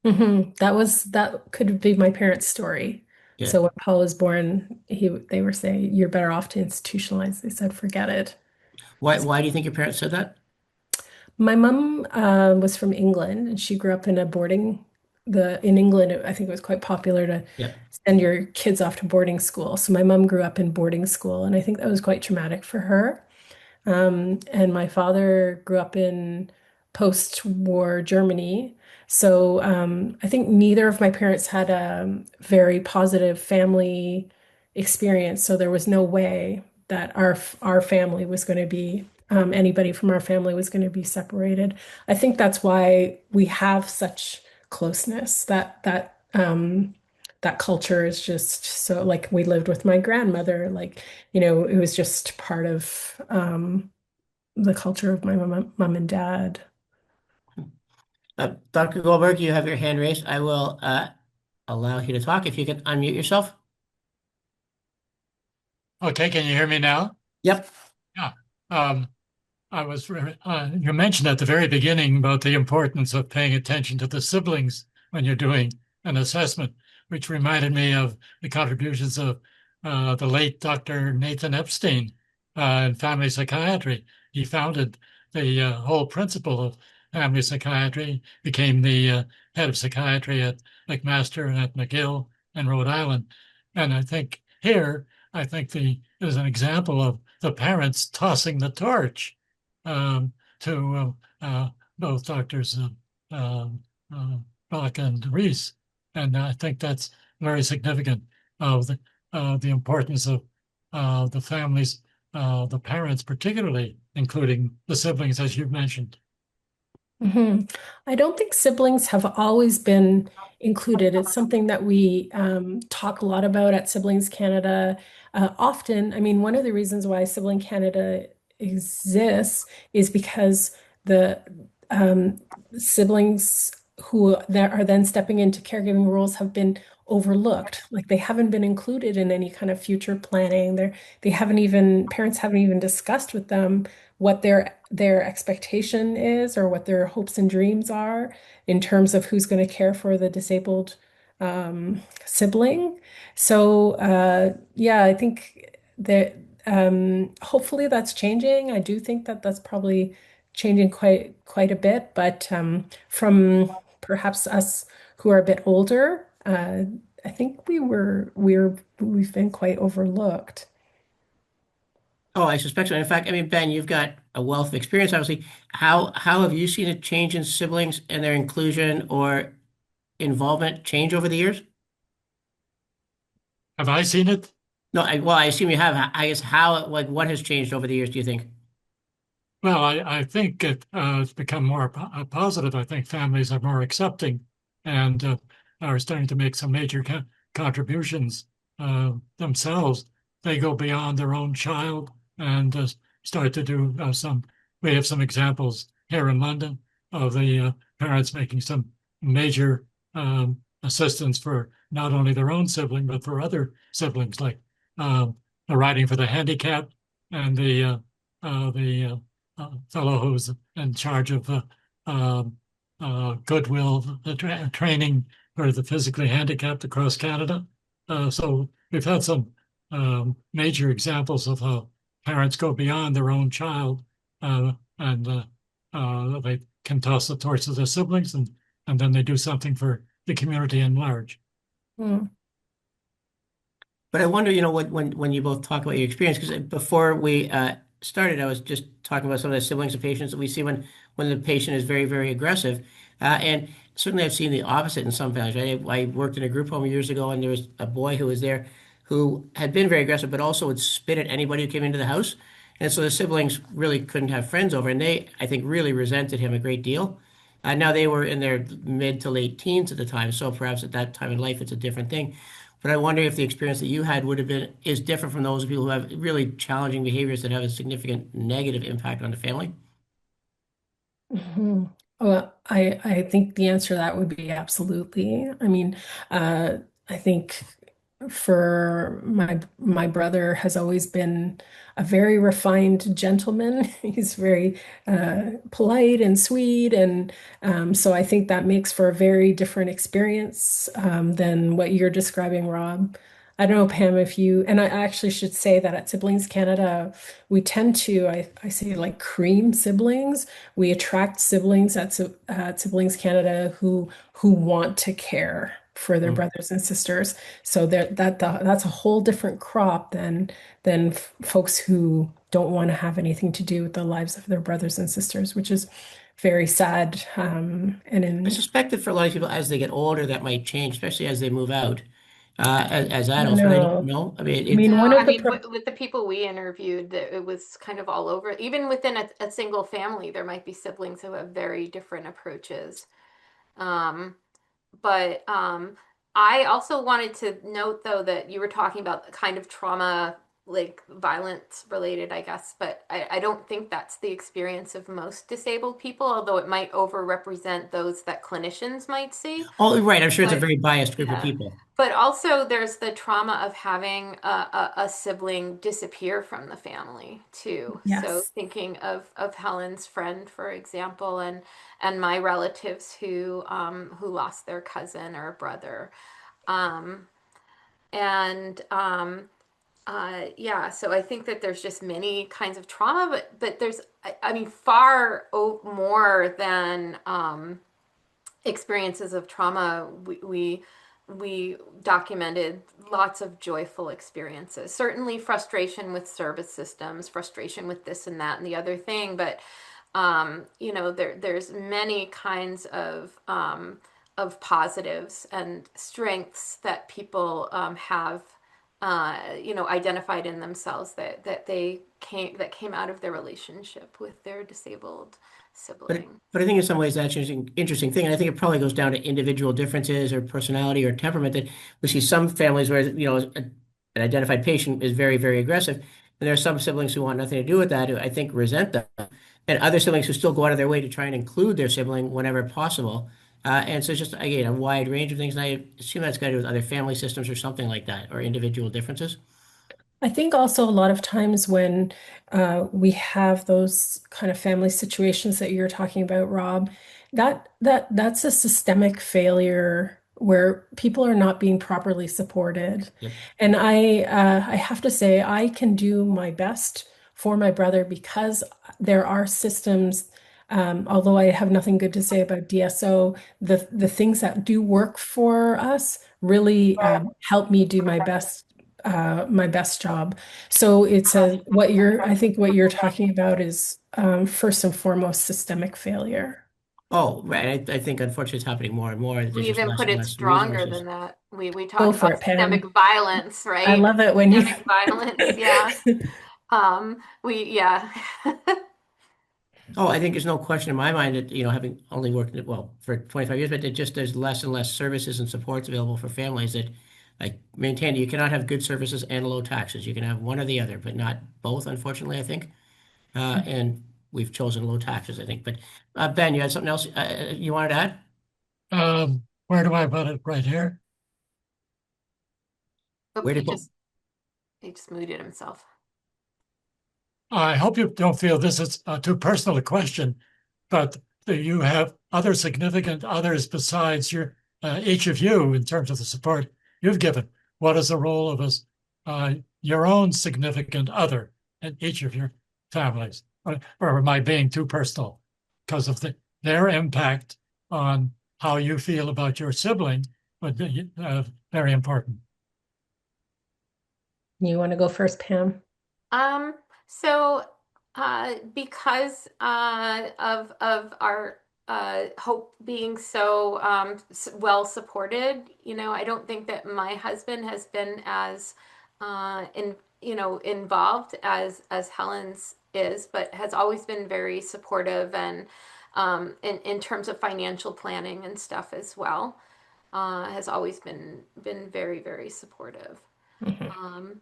That could be my parents' story. Yeah. So when Paul was born, they were saying, "You're better off to institutionalize." They said, "Forget it." Why do you think your parents said that? My mom was from England, and she grew up in a boarding. In England, I think it was quite popular to Yeah. send your kids off to boarding school. So my mom grew up in boarding school, and I think that was quite traumatic for her. And my father grew up in post-war Germany. So I think neither of my parents had a very positive family experience. So there was no way that our family was going to be anybody from our family was going to be separated. I think that's why we have such closeness. That culture is just so like we lived with my grandmother, like it was just part of the culture of my mom and dad. Dr. Goldberg, you have your hand raised. I will allow you to talk if you can unmute yourself. Okay, can you hear me now? Yep. Yeah. Um, you mentioned at the very beginning about the importance of paying attention to the siblings when you're doing an assessment, which reminded me of the contributions of the late Dr. Nathan Epstein in family psychiatry. He founded the whole principle of family psychiatry, became the head of psychiatry at McMaster and at McGill and Rhode Island. And I think is an example of the parents tossing the torch to both doctors um, uh, Bach and Reese, and I think that's very significant of the importance of the families, the parents particularly, including the siblings, as you've mentioned. hmm I don't think siblings have always been included. It's something that we talk a lot about at Siblings Canada. often, I mean, one of the reasons why Sibling Canada exists is because the siblings who that are then stepping into caregiving roles have been overlooked. Like they haven't been included in any kind of future planning. They haven't even, parents haven't even discussed with them what their expectation is or what their hopes and dreams are in terms of who's going to care for the disabled sibling. So yeah, I think that hopefully that's changing. I do think that that's probably changing quite a bit, but from perhaps us who are a bit older, I think we've been quite overlooked. Oh, I suspect so. In fact, I mean, Ben, you've got a wealth of experience, obviously. How have you seen a change in siblings and their inclusion or involvement change over the years? Have I seen it? No, well, I assume you have. I guess how, like, what has changed over the years, do you think? Well, I think it's become more positive. I think families are more accepting and are starting to make some major contributions themselves. They go beyond their own child and start to do some. We have some examples here in London of the parents making some major assistance for not only their own sibling, but for other siblings, like the riding for the handicapped and the fellow who's in charge of Goodwill, the training for the physically handicapped across Canada. So we've had some major examples of how parents go beyond their own child and they can toss the torch to their siblings and then they do something for the community in large. Hmm. But I wonder, when you both talk about your experience, because before we started, I was just talking about some of the siblings of patients that we see when the patient is very, very aggressive. And certainly I've seen the opposite in some families. I worked in a group home years ago, and there was a boy who was there who had been very aggressive, but also would spit at anybody who came into the house. And so the siblings really couldn't have friends over, and they, I think, really resented him a great deal. Now they were in their mid to late teens at the time, so perhaps at that time in life it's a different thing. But I wonder if the experience that you had would have been is different from those people who have really challenging behaviors that have a significant negative impact on the family. Mhm. Well, I think the answer to that would be absolutely. I mean, uh, I think for my brother has always been a very refined gentleman. He's very polite and sweet, and so I think that makes for a very different experience than what you're describing, Rob. I don't know, Pam, if you, and I actually should say that at Siblings Canada, we tend to, I say like cream siblings. We attract siblings at Siblings Canada who want to care for their Mm. brothers and sisters. So that's a whole different crop than folks who don't want to have anything to do with the lives of their brothers and sisters, which is very sad. And I in suspect that for a lot of people, as they get older, that might change, especially as they move out as I don't adults. But I don't know. know. I mean, I mean, No, one I of the mean, pro with the people we interviewed, it was kind of all over. Even within a single family, there might be siblings who have very different approaches. Um, but I also wanted to note, though, that you were talking about the kind of trauma, like violence related, I guess, but I don't think that's the experience of most disabled people, although it might overrepresent those that clinicians might see. oh, right. I'm sure it's a But very biased group of yeah. people. But also there's the trauma of having a sibling disappear from the family too. So yes. thinking of Helen's friend, for example, and my relatives who lost their cousin or brother. Um, and yeah, so I think that there's just many kinds of trauma, but there's I mean far more than experiences of trauma. We documented lots of joyful experiences. Certainly frustration with service systems, frustration with this and that and the other thing, but there's many kinds of positives and strengths that people have identified in themselves that came out of their relationship with their disabled But sibling. but I think in some ways that's an interesting thing, and I think it probably goes down to individual differences or personality or temperament. That we see some families where an identified patient is very, very aggressive. And there are some siblings who want nothing to do with that, who I think resent them, and other siblings who still go out of their way to try and include their sibling whenever possible. And so it's just, again, a wide range of things. And I assume that's got to do with other family systems or something like that, or individual differences. I think also a lot of times when we have those kind of family situations that you're talking about, Rob, that's a systemic failure where people are not being properly supported. Yep. And I have to say I can do my best for my brother because there are systems. Although I have nothing good to say about DSO, the things that do work for us really help me do my best job. So it's I think what you're talking about is first and foremost systemic failure. Oh, right. I think unfortunately it's happening more and more. There's We just even less put and it less stronger resources. than that. We Go talk for about it, systemic Pam. violence, I right? love it when you Systemic violence, yeah. Yeah. Oh, I think there's no question in my mind that, having only worked, well, for 25 years, but it just there's less and less services and supports available for families that, like, maintain you cannot have good services and low taxes. You can have one or the other, but not both, unfortunately, I think. And we've chosen low taxes, I think. But Ben, you had something else you wanted to add? Where do I put it? Right here? Oop, Where did put? he just muted himself. I hope you don't feel this is too personal a question, but do you have other significant others besides each of you in terms of the support you've given? What is the role of your own significant other in each of your families? Or am I being too personal because of their impact on how you feel about your sibling would be very important. You want to go first, Pam? Um, so because of our hope being so well supported, I don't think that my husband has been as involved as Helen's is, but has always been very supportive and in terms of financial planning and stuff as well. Has always been very, very supportive. Mhm.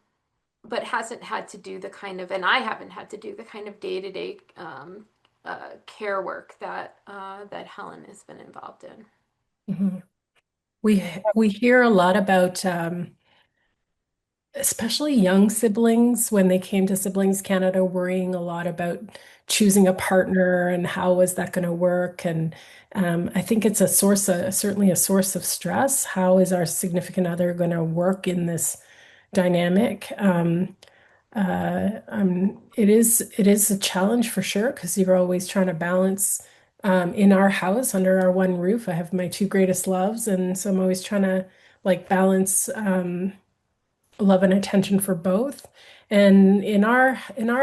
But hasn't had to do the kind of, and I haven't had to do the kind of day-to-day care work that Helen has been involved in. Mhm. We hear a lot about especially young siblings when they came to Siblings Canada worrying a lot about choosing a partner and how is that going to work. And I think it's certainly a source of stress. How is our significant other going to work in this dynamic? It is a challenge for sure because you're always trying to balance in our house under our one roof. I have my two greatest loves, and so I'm always trying to like balance love and attention for both. And in our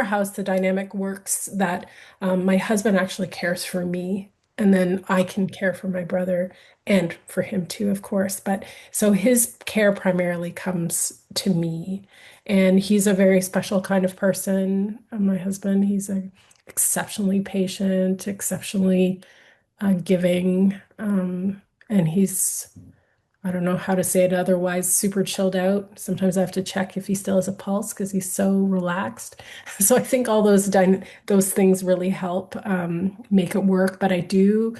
house, the dynamic works that my husband actually cares for me, and then I can care for my brother and for him too, of course. But so his care primarily comes to me, and he's a very special kind of person. My husband, he's a exceptionally patient, exceptionally giving, and he's I don't know how to say it otherwise, super chilled out. Sometimes I have to check if he still has a pulse because he's so relaxed. So I think all those things really help make it work. But I do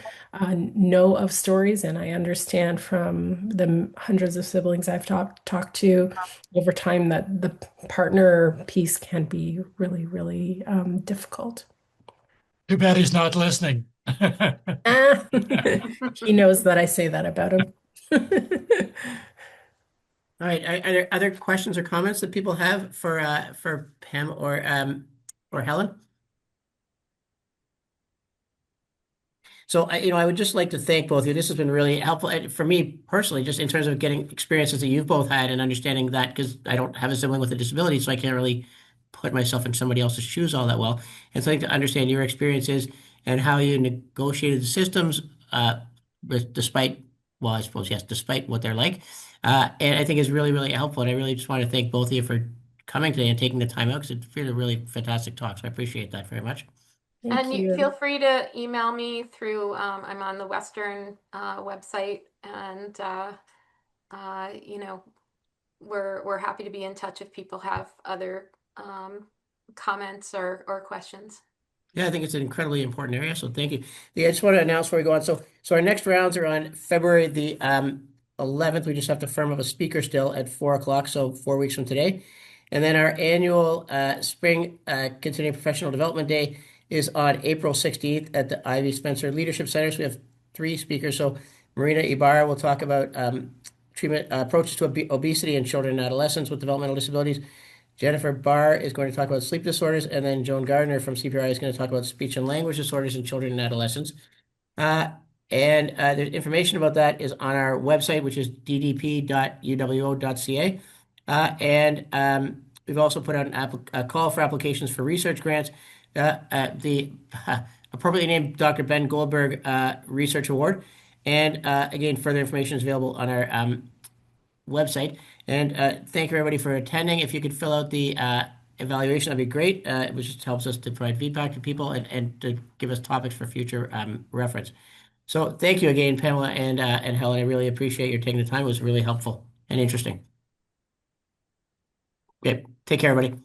know of stories, and I understand from the hundreds of siblings I've talked to over time that the partner piece can be really, really difficult. Too bad he's not listening. Ah, he knows that I say that about him. All right. Are there other questions or comments that people have for Pam or Helen? So I would just like to thank both of you. This has been really helpful for me personally, just in terms of getting experiences that you've both had and understanding that because I don't have a sibling with a disability, so I can't really put myself in somebody else's shoes all that well. And so I think to understand your experiences and how you negotiated the systems, despite, well, I suppose yes, despite what they're like, and I think is really, really helpful. And I really just want to thank both of you for coming today and taking the time out because it's really, really fantastic talk. So I appreciate that very much. Thank And you feel you. free to email me through, I'm on the Western website, and, you know, we're happy to be in touch if people have other comments or questions. Yeah, I think it's an incredibly important area, so thank you. Yeah, I just want to announce before we go on. So our next rounds are on February the 11th. We just have to firm up a speaker still at 4 o'clock, so 4 weeks from today. And then our annual Spring Continuing Professional Development Day is on April 16th at the Ivy Spencer Leadership Center. So we have 3 speakers. So Marina Ibarra will talk about treatment approaches to obesity in children and adolescents with developmental disabilities. Jennifer Barr is going to talk about sleep disorders, and then Joan Gardner from CPRI is going to talk about speech and language disorders in children and adolescents. There's information about that is on our website, which is ddp.uwo.ca. We've also put out a call for applications for research grants. The appropriately named Dr. Ben Goldberg Research Award. And again, further information is available on our website. And thank you everybody for attending. If you could fill out the evaluation, that'd be great. It just helps us to provide feedback to people and to give us topics for future reference. So thank you again, Pamela and Helen. I really appreciate your taking the time. It was really helpful and interesting. Okay, take care, everybody.